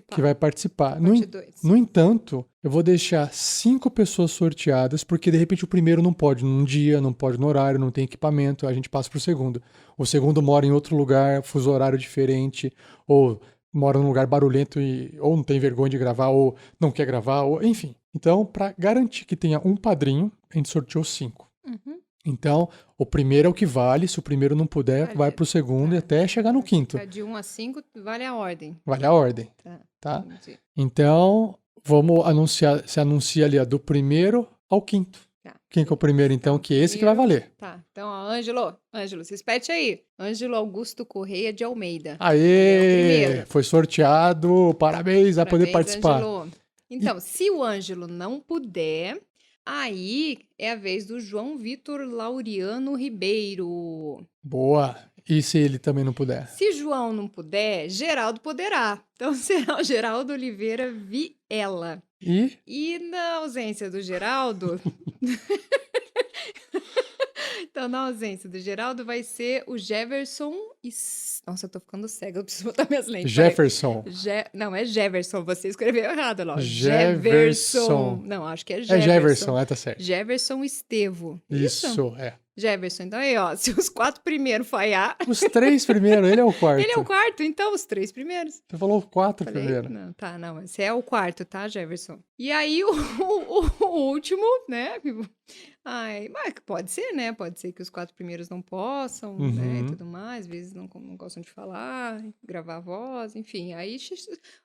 que vai participar. No entanto, eu vou deixar 5 pessoas sorteadas, porque de repente o primeiro não pode num dia, não pode no horário, não tem equipamento, a gente passa pro segundo. O segundo mora em outro lugar, fuso horário diferente, ou mora num lugar barulhento e ou não tem vergonha de gravar, ou não quer gravar, ou enfim. Então, pra garantir que tenha um padrinho, a gente sorteou 5. Uhum. Então, o primeiro é o que vale. Se o primeiro não puder, vai pro segundo e até chegar no quinto. De 1 a 5, vale a ordem. Vale a ordem. Tá? Entendi. Então, vamos anunciar. Se anuncia ali, ó, do primeiro ao quinto. Tá. Quem que é o primeiro, então? Que esse que vai valer. Tá. Então, ó, Ângelo, se espete aí. Ângelo Augusto Correia de Almeida. Aê! Foi sorteado. Parabéns, vai poder participar. Ângelo. Então, se o Ângelo não puder, aí é a vez do João Vitor Laureano Ribeiro. Boa. E se ele também não puder? Se João não puder, Geraldo poderá. Então será o Geraldo Oliveira Viela. E na ausência do Geraldo... Então, na ausência do Geraldo, vai ser o Jefferson... Nossa, eu tô ficando cega, eu preciso botar minhas lentes. Jefferson. Não, é Jefferson, você escreveu errado lá. Jefferson. Não, acho que é Jefferson. É Jefferson, tá certo. Jefferson Estevo. Isso, é. Jefferson, então aí, ó, se os 4 primeiros falhar... Os 3 primeiros, ele é o quarto. Ele é o quarto, então, os 3 primeiros. Você falou 4 primeiro. Não, tá, não, esse é o quarto, tá, Jefferson? E aí, o último, né? Ai, mas pode ser, né? Pode ser que os 4 primeiros não possam, né? E tudo mais, às vezes não gostam de falar, gravar a voz, enfim. Aí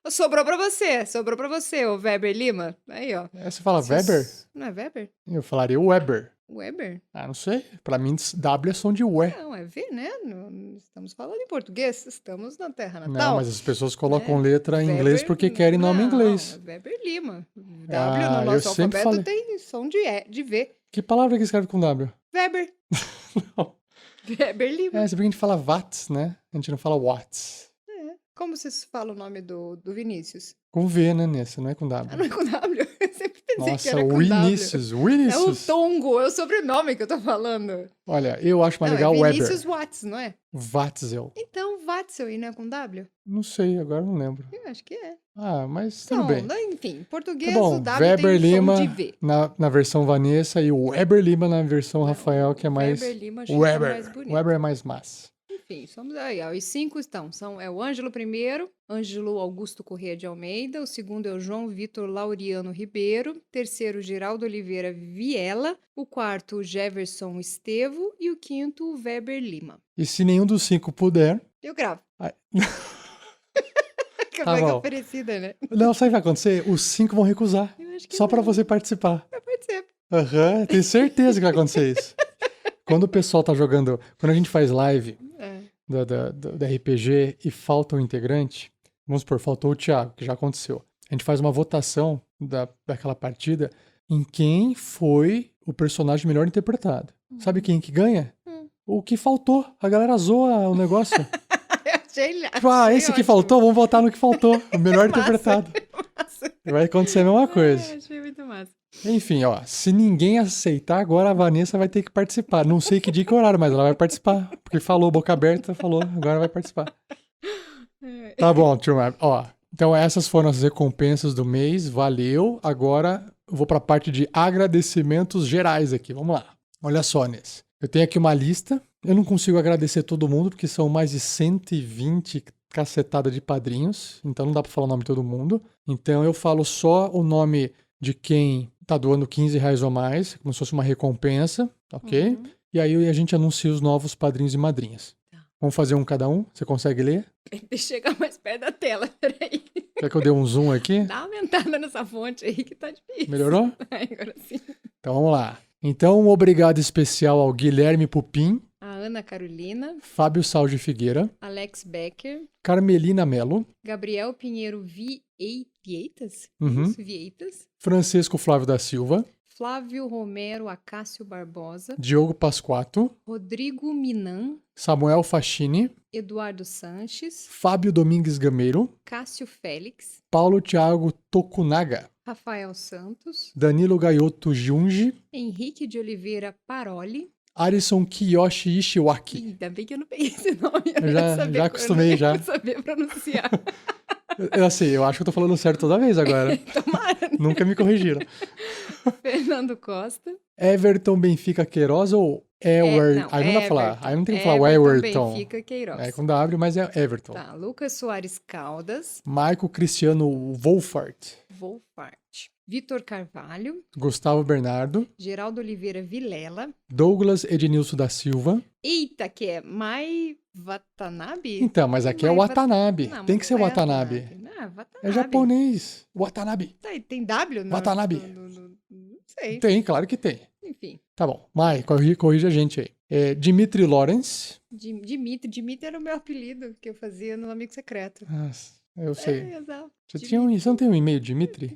sobrou pra você, ô Weber Lima. Aí, ó. Você fala Weber? Não é Weber? Eu falaria Weber. Weber? Ah, não sei. Pra mim, W é som de ué. Não, é V, né? Não estamos falando em português, estamos na terra natal. Não, mas as pessoas colocam letra em inglês porque querem nome em inglês. Não, é Weber Lima. W no nosso alfabeto tem som de V. Que palavra que escreve com W? Weber. Não. Weber Lima. É, se bem que a gente fala watts, né? A gente não fala watts. Como vocês falam o nome do Vinícius? Com V, né, nesse? Não é com W. Ah, não é com W? Eu sempre pensei que Nossa, era com Vinícius. W. É o Tongo, é o sobrenome que eu tô falando. Olha, eu acho mais legal Weber. Vinícius Watts, não é? Watzel. Então, Watzel, e não é com W? Não sei, agora não lembro. Eu acho que é. Ah, mas tudo bem. Enfim, em português, tá bom, o W Weber tem Lima som de V. na versão Vanessa e o Weber Lima na versão Rafael, que é mais... Weber Lima acho que é mais bonito. Weber é mais massa. Enfim, somos aí, ó. Os 5 é o Ângelo primeiro, Ângelo Augusto Corrêa de Almeida. O segundo é o João Vitor Laureano Ribeiro. Terceiro, Geraldo Oliveira Viela. O quarto, o Jefferson Estevo. E o quinto, o Weber Lima. E se nenhum dos 5 puder... Eu gravo. Tá bom. Parecida, né? Não, sabe o que vai acontecer? Os 5 vão recusar. Só pra você participar. Eu participo. Tenho certeza que vai acontecer isso. Quando o pessoal tá jogando... Quando a gente faz live do RPG e falta um integrante, vamos supor, faltou o Thiago, que já aconteceu. A gente faz uma votação daquela partida em quem foi o personagem melhor interpretado. Sabe quem que ganha? O que faltou. A galera zoa o negócio. Esse que faltou, vamos votar no que faltou. O melhor interpretado. Vai acontecer a mesma coisa. Achei muito massa. Enfim, ó, se ninguém aceitar, agora a Vanessa vai ter que participar. Não sei que dia e que horário, mas ela vai participar. Porque falou, boca aberta, falou, agora vai participar. Tá bom, turma. Ó, então essas foram as recompensas do mês, valeu. Agora eu vou pra parte de agradecimentos gerais aqui, vamos lá. Olha só, Ness. Eu tenho aqui uma lista, eu não consigo agradecer todo mundo, porque são mais de 120 cacetada de padrinhos, então não dá pra falar o nome de todo mundo. Então eu falo só o nome de quem tá doando R$15 ou mais, como se fosse uma recompensa, ok? E aí a gente anuncia os novos padrinhos e madrinhas. Vamos fazer um cada um? Você consegue ler? Deixa eu chegar mais perto da tela, peraí. Quer que eu dê um zoom aqui? Dá uma aumentada nessa fonte aí que tá difícil. Melhorou? Agora sim. Então vamos lá. Então um obrigado especial ao Guilherme Pupim, a Ana Carolina, Fábio Salge Figueira, Alex Becker, Carmelina Melo, Gabriel Pinheiro Vieitas, Vieitas, Francisco Flávio da Silva, Flávio Romero Acácio Barbosa, Diogo Pasquato, Rodrigo Minan, Samuel Fachini, Eduardo Sanches, Fábio Domingues Gameiro, Cássio Félix, Paulo Thiago Tokunaga, Rafael Santos, Danilo Gaioto Junge, Henrique de Oliveira Paroli, Arison Kiyoshi Ishiwaki. Ainda bem que eu não peguei esse nome. Eu já acostumei, já. Eu saber pronunciar. Eu acho que eu tô falando certo toda vez agora. Tomara. Né? Nunca me corrigiram. Fernando Costa. Everton Benfica Queiroz ou Ewer. Aí não dá pra falar. Aí não tem que falar o Everton. Benfica, Queiroz. É com W, mas é Everton. Tá, Lucas Soares Caldas. Michael Cristiano Wolfart. Vitor Carvalho. Gustavo Bernardo. Geraldo Oliveira Vilela. Douglas Ednilson da Silva. Eita, que é Mai Watanabe? Então, mas aqui é o Watanabe. Não, tem que ser o não é Watanabe. Watanabe. É japonês. Watanabe. Tá, e tem W? Watanabe. Não sei. Tem, claro que tem. Enfim. Tá bom. Mai, corrija a gente aí. Dimitri Lawrence. Dimitri era o meu apelido que eu fazia no Amigo Secreto. Nossa, eu sei. Exato. Você não tem um e-mail, Dimitri?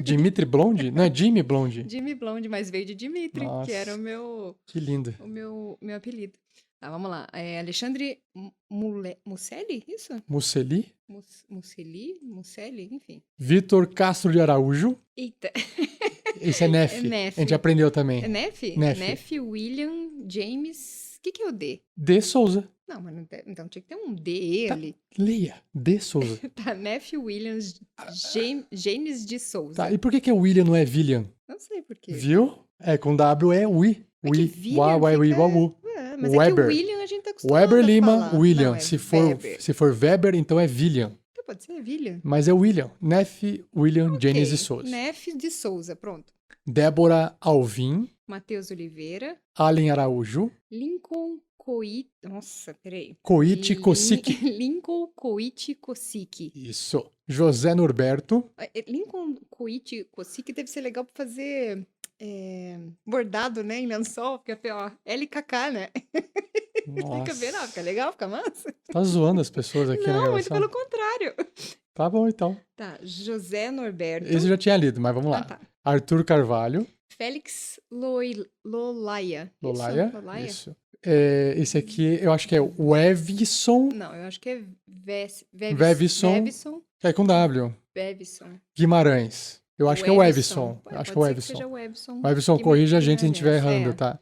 Dimitri Blonde? Não é Jimmy Blonde? Jimmy Blonde, mas veio de Dimitri, Nossa, que era o meu... Que lindo. O meu apelido. Tá, vamos lá. Alexandre Musselli, isso? Musselli? Musselli, enfim. Vitor Castro de Araújo. Eita. Esse é Neff. A gente aprendeu também. É Neff? Neff William James... O que é o D? D. Souza. Não, mas não tem, então tinha que ter um D ali. Leia. D. Souza. Tá, Neff Williams James de Souza. Tá, e por que o William não é William? Não sei por quê. Viu? Com W é Wi. Wi. Mas Weber. É que o William a gente tá acostumado Weber a Lima, falar. William. Não, se for Weber, então é William. Pode ser William. Mas é William. Neff William James de Souza. Neff de Souza, pronto. Débora Alvim. Matheus Oliveira. Allen Araújo. Lincoln Coit... Nossa, peraí. Coit Kosiki. Lincoln Coit Kosiki. Isso. José Norberto. Lincoln Coit Kosiki deve ser legal pra fazer bordado, né, em lençol, porque ó, LKK, né? Fica bem, não, fica legal, fica massa. Tá zoando as pessoas aqui na gravação? Não, muito pelo contrário. Tá bom, então. Tá, José Norberto. Esse eu já tinha lido, mas vamos lá. Tá. Arthur Carvalho. Félix Lolaia. Isso. Esse aqui, eu acho que é o Evison. Não, eu acho que é Vevison. É com W. Vevison. Guimarães. Eu acho que é o Evison. Acho que é o Evison. Seja o Evison. O Evison corrija a gente se a gente estiver errando, tá?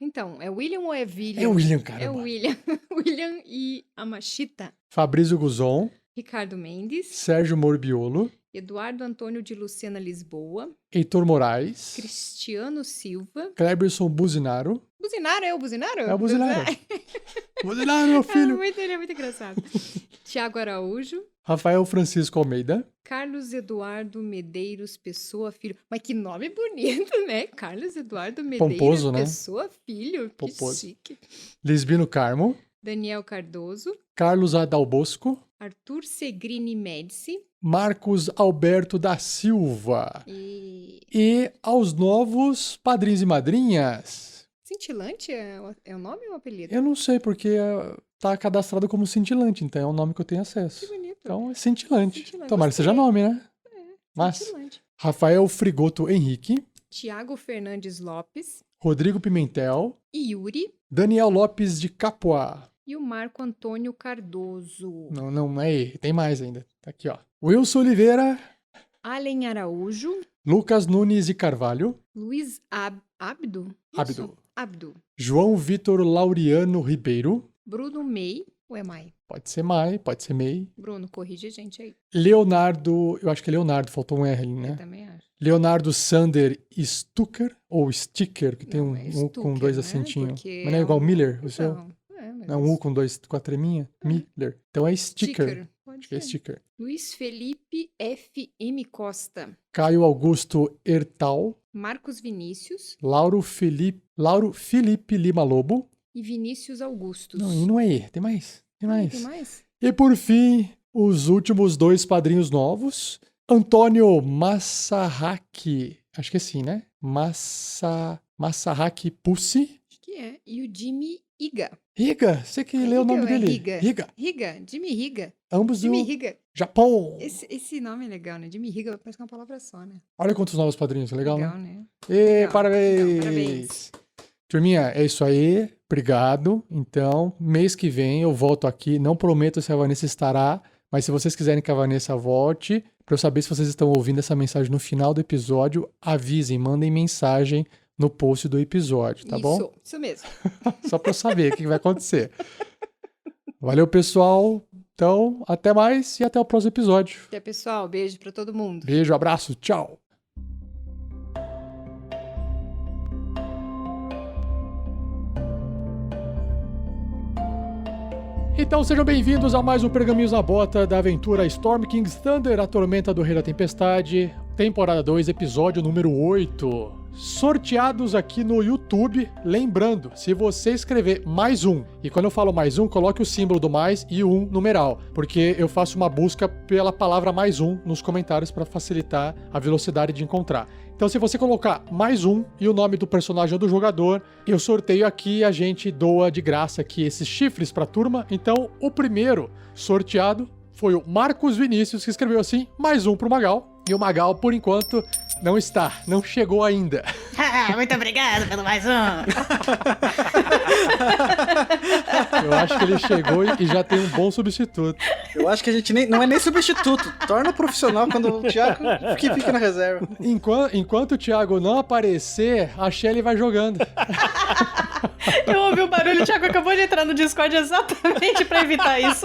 Então, é William ou é William? É William, cara. É William. William e Amachita. Fabrício Guzon. Ricardo Mendes. Sérgio Morbiolo. Eduardo Antônio de Lucena Lisboa. Heitor Moraes. Cristiano Silva. Cleberson Buzinaro. Buzinaro, é o Buzinaro? É o Buzinaro. Buzinaro, meu filho. Ele é muito engraçado. Tiago Araújo. Rafael Francisco Almeida. Carlos Eduardo Medeiros Pessoa Filho. Mas que nome bonito, né? Carlos Eduardo Medeiros Pomposo, né? Pessoa Filho. Pomposo. Que chique. Lisbino Carmo. Daniel Cardoso. Carlos Adalbosco. Arthur Segrini Médici. Marcos Alberto da Silva. E aos novos padrinhos e madrinhas. Cintilante é o nome ou o apelido? Eu não sei, porque tá cadastrado como Cintilante, então é um nome que eu tenho acesso. Que bonito. Então é Cintilante. Cintilante. Tomara que seja nome, né? Mas Cintilante. Rafael Frigoto Henrique. Tiago Fernandes Lopes. Rodrigo Pimentel. Yuri. Daniel Lopes de Capoá. E o Marco Antônio Cardoso. Não é ele. Tem mais ainda. Tá aqui, ó. Wilson Oliveira. Allen Araújo. Lucas Nunes de Carvalho. Luiz Abdo. Abdo. João Vitor Laureano Ribeiro. Bruno May. Ou é Mai? Pode ser Mai, pode ser May. Bruno, corrige a gente aí. Leonardo, eu acho que é Leonardo, faltou um R ali, né? Eu também acho. Leonardo Sander Stucker, ou Sticker, que tem um Stucker, com dois né? acentinhos. Porque Mas não é igual Miller, o seu? Mas Não, um U com a treminha? Miller. Então é Sticker. Pode ser. É ser. Sticker. Luiz Felipe F.M. Costa. Caio Augusto Ertal. Marcos Vinícius. Lauro Felipe Lima Lobo. E Vinícius Augustus. Não, e não é E, tem mais. Tem mais. Tem mais? E por fim, os últimos dois padrinhos novos. Antônio Massahaki. Acho que é assim, né? Massahaki Pussi. Acho que é. E o Jimmy Higa. Higa, você que leu o nome dele. Higa. Jimmy Higa. Ambos Jimmy do Higa. Japão. Esse nome é legal, né? Jimmy Higa parece uma palavra só, né? Olha quantos novos padrinhos, legal, Legal, né? né? E parabéns! Legal, parabéns. Turminha, é isso aí. Obrigado. Então, mês que vem eu volto aqui. Não prometo se a Vanessa estará, mas se vocês quiserem que a Vanessa volte, para eu saber se vocês estão ouvindo essa mensagem no final do episódio, avisem, mandem mensagem no post do episódio, tá bom? Isso mesmo. Só para eu saber o que vai acontecer. Valeu, pessoal. Então, até mais e até o próximo episódio. Até, pessoal. Beijo para todo mundo. Beijo, abraço, tchau. Então sejam bem-vindos a mais um Pergaminhos na Bota da aventura Storm King's Thunder, a Tormenta do Rei da Tempestade, temporada 2, episódio número 8. Sorteados aqui no YouTube. Lembrando, se você escrever mais um, e quando eu falo mais um, coloque o símbolo do mais e o 1 numeral, porque eu faço uma busca pela palavra mais um nos comentários para facilitar a velocidade de encontrar. Então, se você colocar mais um e o nome do personagem ou do jogador, eu sorteio aqui e a gente doa de graça aqui esses chifres pra turma. Então, o primeiro sorteado foi o Marcos Vinícius, que escreveu assim, mais um pro Magal. E o Magal, por enquanto, não chegou ainda. Muito obrigado pelo mais um. Eu acho que ele chegou e já tem um bom substituto. Eu acho que a gente não é nem substituto. Torna profissional quando o Thiago que fica na reserva. Enquanto o Thiago não aparecer, a Shelly vai jogando. Eu ouvi o barulho, o Thiago acabou de entrar no Discord exatamente pra evitar isso.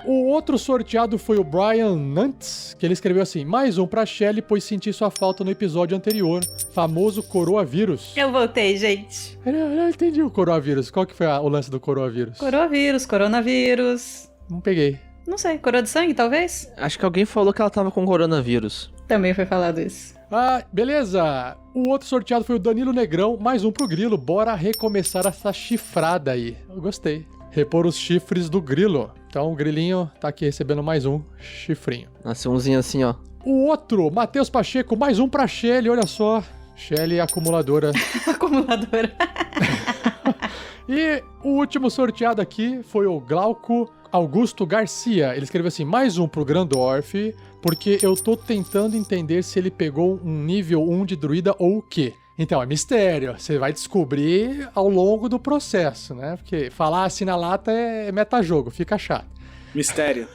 O outro sorteado foi o Brian Nantz, que ele escreveu assim, mais um pra Shelly, pois senti sua falta no episódio anterior, famoso Coroavírus. Eu voltei, gente. Eu não entendi o Coroavírus. Qual que foi o lance do Coroavírus? Coronavírus. Não peguei. Não sei, coroa de sangue, talvez? Acho que alguém falou que ela tava com coronavírus. Também foi falado isso. Ah, beleza. O outro sorteado foi o Danilo Negrão, mais um pro Grilo. Bora recomeçar essa chifrada aí. Eu gostei. Repor os chifres do Grilo. Então o Grilinho tá aqui recebendo mais um chifrinho. Nasceu umzinho assim, ó. O outro, Matheus Pacheco, mais um pra Shelly, olha só. Shelly acumuladora. Acumuladora. E o último sorteado aqui foi o Glauco Augusto Garcia. Ele escreveu assim, mais um pro Grandorf, porque eu tô tentando entender se ele pegou um nível 1 de druida ou o quê. Então, é mistério. Você vai descobrir ao longo do processo, né? Porque falar assim na lata é metajogo, fica chato. Mistério.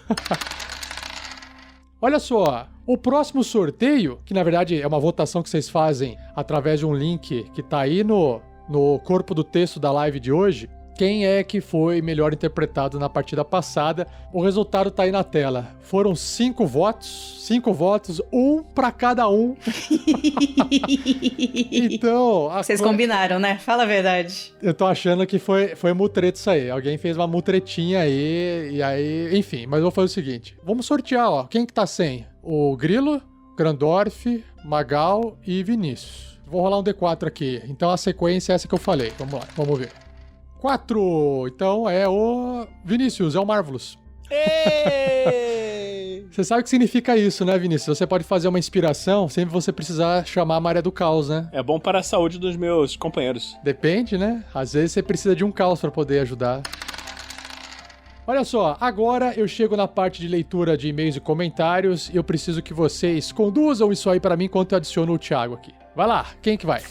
Olha só, o próximo sorteio, que na verdade é uma votação que vocês fazem através de um link que tá aí no corpo do texto da live de hoje, quem é que foi melhor interpretado na partida passada. O resultado tá aí na tela. Foram 5 votos, um pra cada um. Então... Vocês combinaram, né? Fala a verdade. Eu tô achando que foi mutreta isso aí. Alguém fez uma mutretinha aí, e aí... Enfim, mas eu vou fazer o seguinte. Vamos sortear, ó. Quem que tá sem? O Grilo, Grandorf, Magal e Vinícius. Vou rolar um D4 aqui. Então a sequência é essa que eu falei. Vamos lá, vamos ver. 4. Então é o Vinícius, é o Marvelous. Você sabe o que significa isso, né, Vinícius? Você pode fazer uma inspiração sem você precisar chamar a Maré do Caos, né? É bom para a saúde dos meus companheiros. Depende, né? Às vezes você precisa de um caos para poder ajudar. Olha só, agora eu chego na parte de leitura de e-mails e comentários e eu preciso que vocês conduzam isso aí para mim enquanto eu adiciono o Thiago aqui. Vai lá, quem que vai?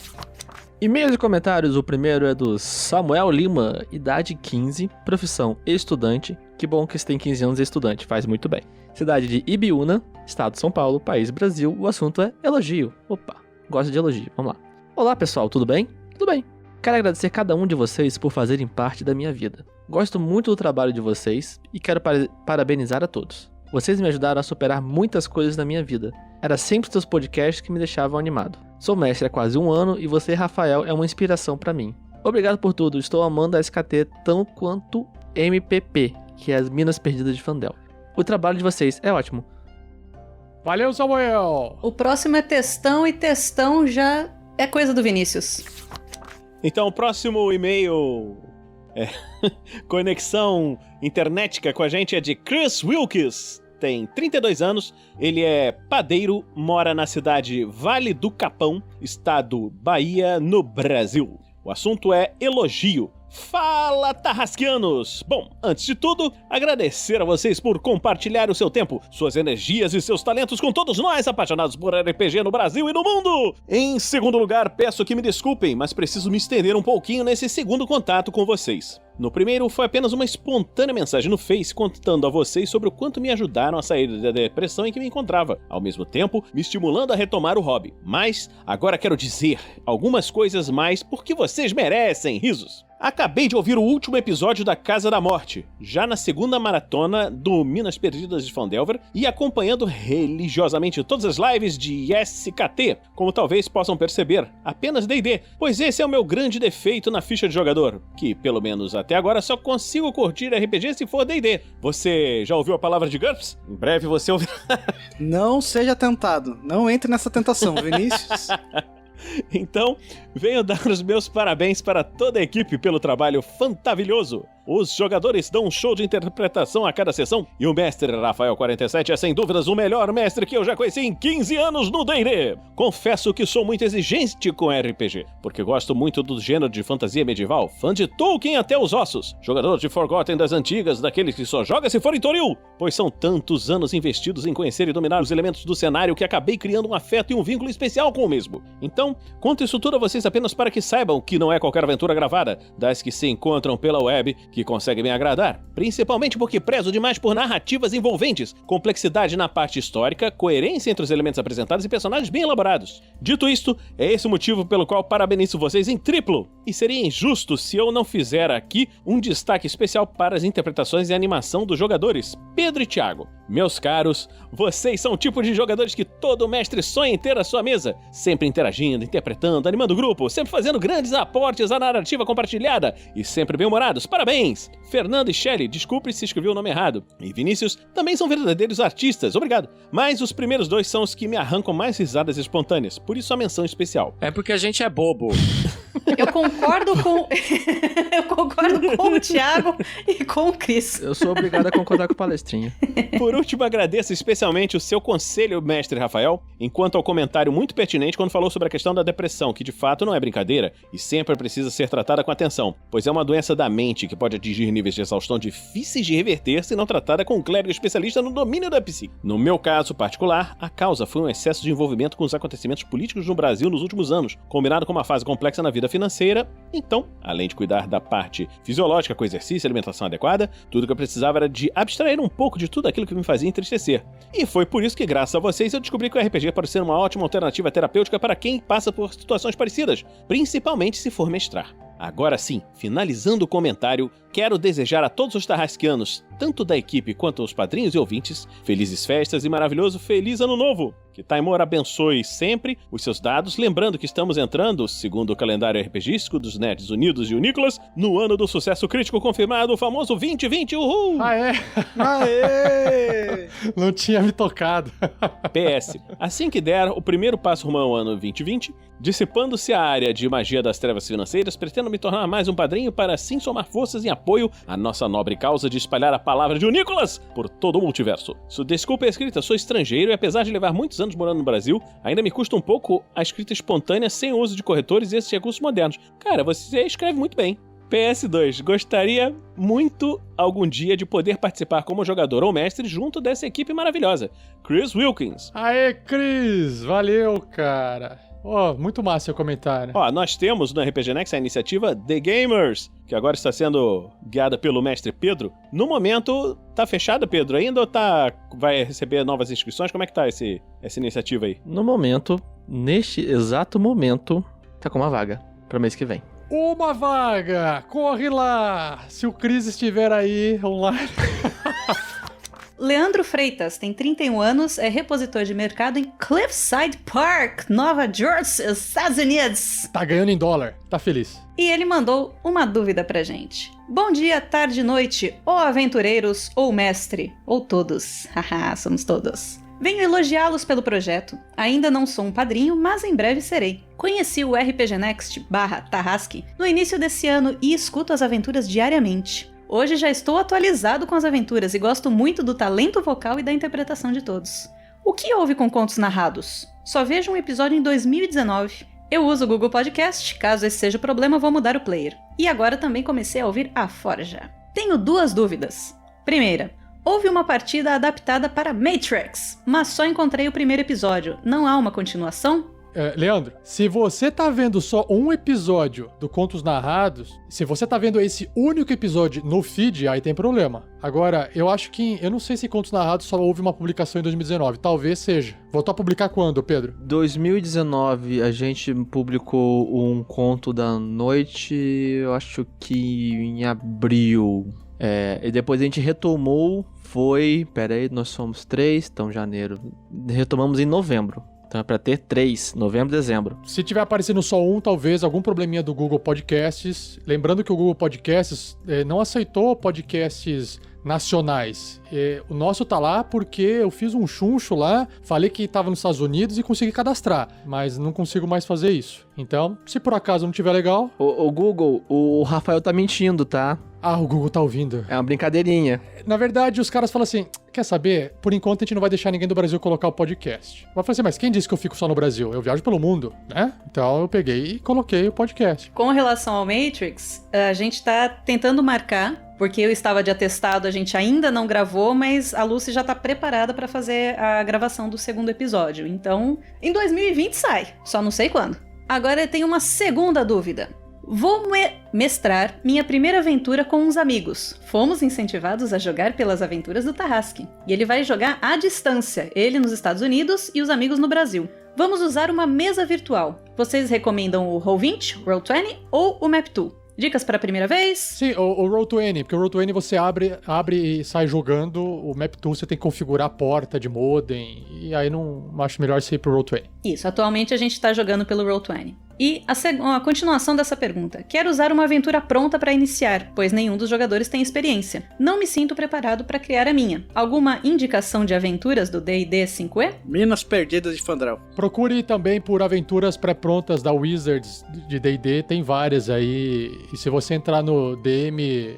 E-mails e comentários, o primeiro é do Samuel Lima, idade 15, profissão estudante. Que bom que você tem 15 anos e é estudante, faz muito bem. Cidade de Ibiúna, estado de São Paulo, país Brasil. O assunto é elogio. Opa, gosto de elogio, vamos lá. Olá pessoal, tudo bem? Tudo bem. Quero agradecer cada um de vocês por fazerem parte da minha vida. Gosto muito do trabalho de vocês e quero parabenizar a todos. Vocês me ajudaram a superar muitas coisas na minha vida. Era sempre seus podcasts que me deixavam animado. Sou mestre há quase 1 ano e você, Rafael, é uma inspiração pra mim. Obrigado por tudo, estou amando a SKT tão quanto MPP, que é as Minas Perdidas de Fandel. O trabalho de vocês é ótimo. Valeu, Samuel! O próximo é textão e textão já é coisa do Vinícius. Então, o próximo e-mail... conexão internética com a gente é de Chris Wilkes. Tem 32 anos, ele é padeiro, mora na cidade Vale do Capão, estado Bahia, no Brasil. O assunto é elogio. Fala, Tarrasquianos! Bom, antes de tudo, agradecer a vocês por compartilhar o seu tempo, suas energias e seus talentos com todos nós apaixonados por RPG no Brasil e no mundo! Em segundo lugar, peço que me desculpem, mas preciso me estender um pouquinho nesse segundo contato com vocês. No primeiro, foi apenas uma espontânea mensagem no Face contando a vocês sobre o quanto me ajudaram a sair da depressão em que me encontrava, ao mesmo tempo me estimulando a retomar o hobby. Mas agora quero dizer algumas coisas mais porque vocês merecem, risos. Acabei de ouvir o último episódio da Casa da Morte, já na segunda maratona do Minas Perdidas de Fandelver e acompanhando religiosamente todas as lives de SKT, como talvez possam perceber, apenas D&D, pois esse é o meu grande defeito na ficha de jogador, que, pelo menos até agora, só consigo curtir RPG se for D&D. Você já ouviu a palavra de GURPS? Em breve você ouvirá. Não seja tentado, não entre nessa tentação, Vinícius. Então, venho dar os meus parabéns para toda a equipe pelo trabalho fantavilhoso. Os jogadores dão um show de interpretação a cada sessão e o mestre Rafael47 é sem dúvidas o melhor mestre que eu já conheci em 15 anos no D&D. Confesso que sou muito exigente com RPG, porque gosto muito do gênero de fantasia medieval, fã de Tolkien até os ossos, jogador de Forgotten das antigas, daqueles que só joga se for em Toril, pois são tantos anos investidos em conhecer e dominar os elementos do cenário que acabei criando um afeto e um vínculo especial com o mesmo. Então, conto isso tudo a vocês apenas para que saibam que não é qualquer aventura gravada, das que se encontram pela web, que consegue me agradar, principalmente porque prezo demais por narrativas envolventes, complexidade na parte histórica, coerência entre os elementos apresentados e personagens bem elaborados. Dito isto, é esse o motivo pelo qual parabenizo vocês em triplo, e seria injusto se eu não fizer aqui um destaque especial para as interpretações e animação dos jogadores, Pedro e Thiago. Meus caros, vocês são o tipo de jogadores que todo mestre sonha em ter à sua mesa, sempre interagindo, interpretando, animando o grupo, sempre fazendo grandes aportes à narrativa compartilhada e sempre bem-humorados. Parabéns! Fernando e Shelley, desculpe se escrevi o nome errado. E Vinícius também são verdadeiros artistas, obrigado. Mas os primeiros dois são os que me arrancam mais risadas espontâneas, por isso a menção especial. É porque a gente é bobo. Eu concordo com... Eu concordo com o Thiago e com o Chris. Eu sou obrigado a concordar com o palestrinho. Por último, agradeço especialmente o seu conselho, mestre Rafael, enquanto ao comentário muito pertinente quando falou sobre a questão da depressão, que de fato não é brincadeira e sempre precisa ser tratada com atenção, pois é uma doença da mente que pode atingir níveis de exaustão difíceis de reverter se não tratada com um clérigo especialista no domínio da psique. No meu caso particular, a causa foi um excesso de envolvimento com os acontecimentos políticos no Brasil nos últimos anos, combinado com uma fase complexa na vida financeira. Então, além de cuidar da parte fisiológica com exercício e alimentação adequada, tudo que eu precisava era de abstrair um pouco de tudo aquilo que me fazia entristecer. E foi por isso que, graças a vocês, eu descobri que o RPG pode ser uma ótima alternativa terapêutica para quem passa por situações parecidas, principalmente se for mestrar. Agora sim, finalizando o comentário, quero desejar a todos os tarrasquianos, tanto da equipe quanto aos padrinhos e ouvintes, felizes festas e maravilhoso feliz ano novo! Que Taimor abençoe sempre os seus dados, lembrando que estamos entrando, segundo o calendário RPGístico dos Nerds Unidos e o Nicolas, no ano do sucesso crítico confirmado, o famoso 2020, uhul! Aê! Aê! Não tinha me tocado. PS, assim que der o primeiro passo rumo ao ano 2020, dissipando-se a área de magia das trevas financeiras, pretendo me tornar mais um padrinho para assim somar forças em apoio à nossa nobre causa de espalhar a palavra de Nicolas por todo o multiverso. Sua desculpa é escrita, sou estrangeiro e apesar de levar muitos anos morando no Brasil, ainda me custa um pouco a escrita espontânea sem o uso de corretores e esses recursos modernos. Cara, você escreve muito bem. PS2, gostaria muito algum dia de poder participar como jogador ou mestre junto dessa equipe maravilhosa. Chris Wilkins. Aê, Chris! Valeu, cara! Muito massa seu comentário. Nós temos no RPG Next a iniciativa The Gamers, que agora está sendo guiada pelo mestre Pedro. No momento, tá fechada, Pedro, ainda ou vai receber novas inscrições? Como é que tá essa iniciativa aí? No momento, neste exato momento, tá com uma vaga para mês que vem. Uma vaga! Corre lá! Se o Chris estiver aí online... Leandro Freitas tem 31 anos, é repositor de mercado em Cliffside Park, Nova Jersey, Estados Unidos. Tá ganhando em dólar, tá feliz. E ele mandou uma dúvida pra gente. Bom dia, tarde, noite, ou aventureiros, ou mestre, ou todos. Haha, somos todos. Venho elogiá-los pelo projeto. Ainda não sou um padrinho, mas em breve serei. Conheci o RPG Next /Tarrasque no início desse ano e escuto as aventuras diariamente. Hoje já estou atualizado com as aventuras e gosto muito do talento vocal e da interpretação de todos. O que houve com contos narrados? Só vejo um episódio em 2019. Eu uso o Google Podcast, caso esse seja o problema vou mudar o player. E agora também comecei a ouvir a Forja. Tenho duas dúvidas. Primeira, houve uma partida adaptada para Matrix, mas só encontrei o primeiro episódio. Não há uma continuação? Leandro, se você tá vendo só um episódio do Contos Narrados, se você tá vendo esse único episódio no feed, aí tem problema. Agora, eu acho que... Eu não sei se Contos Narrados só houve uma publicação em 2019. Talvez seja. Voltou a publicar quando, Pedro? 2019, a gente publicou um conto da noite, eu acho que em abril. E depois a gente retomou, nós somos 3, então janeiro. Retomamos em novembro. Então é pra ter 3, novembro e dezembro. Se tiver aparecendo só um, talvez algum probleminha do Google Podcasts. Lembrando que o Google Podcasts não aceitou podcasts nacionais. O nosso tá lá porque eu fiz um chuncho lá, falei que tava nos Estados Unidos e consegui cadastrar, mas não consigo mais fazer isso. Então, se por acaso não tiver legal... O Google, o Rafael tá mentindo, tá? Ah, o Google tá ouvindo. É uma brincadeirinha. Na verdade, os caras falam assim, quer saber? Por enquanto a gente não vai deixar ninguém do Brasil colocar o podcast. Vai falar assim, mas quem disse que eu fico só no Brasil? Eu viajo pelo mundo, né? Então eu peguei e coloquei o podcast. Com relação ao Matrix, a gente tá tentando marcar, porque eu estava de atestado, a gente ainda não gravou, mas a Lucy já tá preparada pra fazer a gravação do segundo episódio. Então, em 2020 sai, só não sei quando. Agora eu tenho uma segunda dúvida. Vou mestrar minha primeira aventura com uns amigos. Fomos incentivados a jogar pelas aventuras do Tarrasque. E ele vai jogar à distância, ele nos Estados Unidos e os amigos no Brasil. Vamos usar uma mesa virtual. Vocês recomendam o Roll20, o Roll20 ou o Map2? Dicas para a primeira vez? Sim, o Roll20, porque o Roll20 você abre e sai jogando, o Map2 você tem que configurar a porta de modem, e aí não acho melhor você ir pro Roll20. Isso, atualmente a gente tá jogando pelo Roll20. E a continuação dessa pergunta. Quero usar uma aventura pronta para iniciar, pois nenhum dos jogadores tem experiência. Não me sinto preparado para criar a minha. Alguma indicação de aventuras do D&D 5e? Minas Perdidas de Fandral. Procure também por aventuras pré-prontas da Wizards de D&D, tem várias aí. E se você entrar no DM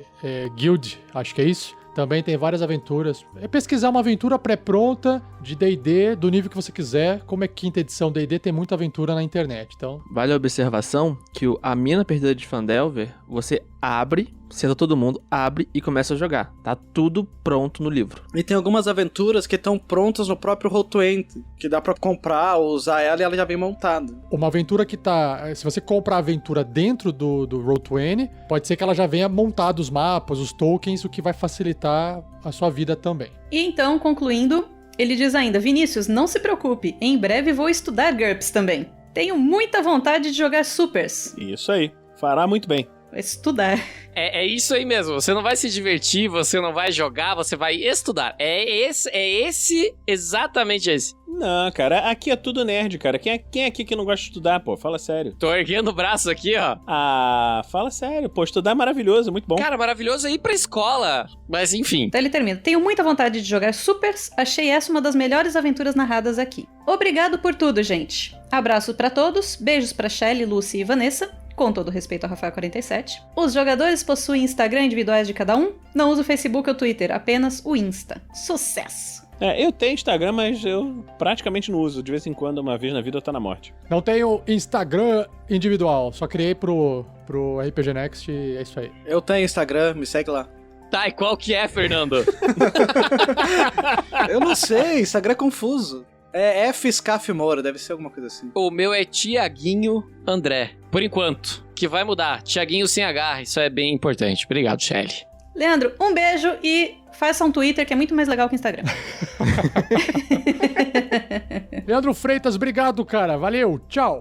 Guild, acho que é isso, também tem várias aventuras. É pesquisar uma aventura pré-pronta de D&D, do nível que você quiser. Como é quinta edição D&D, tem muita aventura na internet, então... Vale a observação que a Mina Perdida de Phandelver, você abre, senta todo mundo, abre e começa a jogar. Tá tudo pronto no livro. E tem algumas aventuras que estão prontas no próprio Roll20, que dá pra comprar ou usar ela e ela já vem montada. Uma aventura que tá... Se você comprar a aventura dentro do Roll20, pode ser que ela já venha montada os mapas, os tokens, o que vai facilitar a sua vida também. E então, concluindo, ele diz ainda, Vinícius, não se preocupe, em breve vou estudar GURPS também. Tenho muita vontade de jogar Supers. Isso aí, fará muito bem. Vai estudar. É isso aí mesmo. Você não vai se divertir, você não vai jogar, você vai estudar. Exatamente esse. Não, cara, aqui é tudo nerd, cara. Quem é aqui que não gosta de estudar, pô? Fala sério. Tô erguendo o braço aqui, ó. Ah, fala sério, pô. Estudar é maravilhoso, muito bom. Cara, maravilhoso é ir pra escola. Mas enfim. Então ele termina. Tenho muita vontade de jogar Supers. Achei essa uma das melhores aventuras narradas aqui. Obrigado por tudo, gente. Abraço pra todos. Beijos pra Shelly, Lucy e Vanessa. Com todo respeito ao Rafael 47. Os jogadores possuem Instagram individuais de cada um. Não uso o Facebook ou Twitter, apenas o Insta. Sucesso! Eu tenho Instagram, mas eu praticamente não uso. De vez em quando, uma vez na vida, eu tô na morte. Não tenho Instagram individual, só criei pro RPG Next e é isso aí. Eu tenho Instagram, me segue lá. Tá, e qual que é, Fernando? Eu não sei, Instagram é confuso. É F. Scaf Moura, deve ser alguma coisa assim. O meu é Tiaguinho André. Por enquanto. Que vai mudar. Tiaguinho sem H. Isso é bem importante. Obrigado, Shelly. Leandro, um beijo e faça um Twitter que é muito mais legal que o Instagram. Leandro Freitas, obrigado, cara. Valeu, tchau.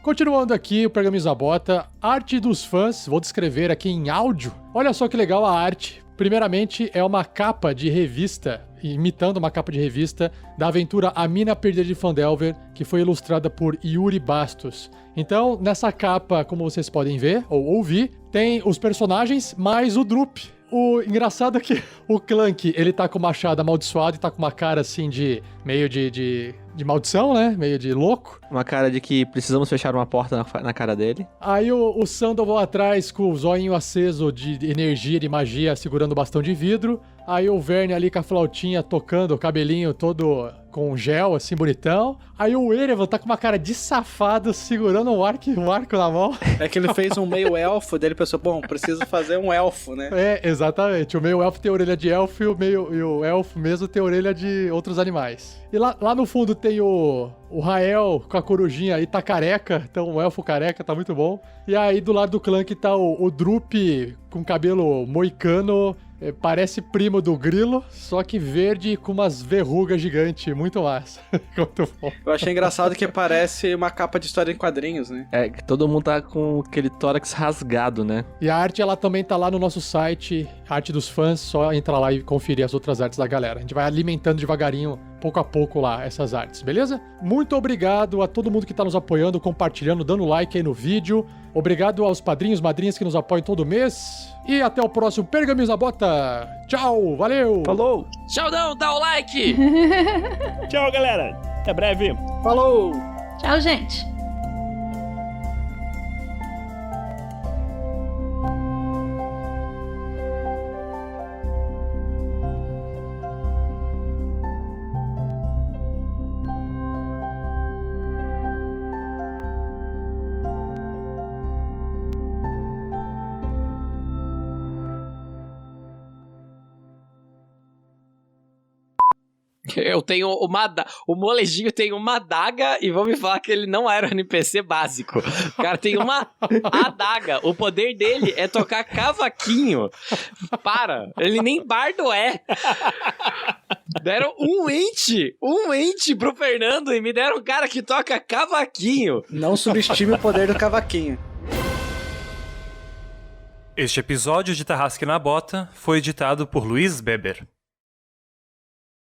Continuando aqui o programa Isabota, arte dos fãs, vou descrever aqui em áudio. Olha só que legal a arte. Primeiramente, é uma capa de revista, imitando uma capa de revista, da aventura A Mina Perdida de Phandelver, que foi ilustrada por Yuri Bastos. Então, nessa capa, como vocês podem ver, ou ouvir, tem os personagens mais o Drup. O engraçado é que o Clank, ele tá com o machado amaldiçoado e tá com uma cara assim de... meio de maldição, né? Meio de louco. Uma cara de que precisamos fechar uma porta na cara dele. Aí o Sandoval atrás com o zóio aceso de energia, de magia, segurando o bastão de vidro. Aí o Verne ali com a flautinha tocando, o cabelinho todo com gel, assim, bonitão. Aí o Erevan tá com uma cara de safado, segurando um arco na mão. É que ele fez um meio elfo, daí ele pensou, bom, preciso fazer um elfo, né? É, exatamente. O meio elfo tem orelha de elfo e o elfo mesmo tem orelha de outros animais. E lá no fundo tem o Rael com a corujinha aí, tá careca. Então o elfo careca tá muito bom. E aí do lado do clã que tá o Drup com cabelo moicano. Parece primo do Grilo, só que verde com umas verrugas gigantes. Muito massa. Muito bom. Eu achei engraçado que parece uma capa de história em quadrinhos, né? É, que todo mundo tá com aquele tórax rasgado, né? E a arte, ela também tá lá no nosso site, Arte dos Fãs, só entrar lá e conferir as outras artes da galera. A gente vai alimentando devagarinho, pouco a pouco lá, essas artes, beleza? Muito obrigado a todo mundo que tá nos apoiando, compartilhando, dando like aí no vídeo. Obrigado aos padrinhos, madrinhas que nos apoiam todo mês. E até o próximo Pergaminhos na Bota. Tchau, valeu. Falou. Tchau, não, dá o like. Tchau, galera. Até breve. Falou. Tchau, gente. Eu tenho o molejinho tem uma adaga e vão me falar que ele não era um NPC básico. O cara tem uma adaga. O poder dele é tocar cavaquinho. Para, ele nem bardo é. Deram um ente pro Fernando e me deram um cara que toca cavaquinho. Não subestime o poder do cavaquinho. Este episódio de Tarrasque na Bota foi editado por Luiz Beber.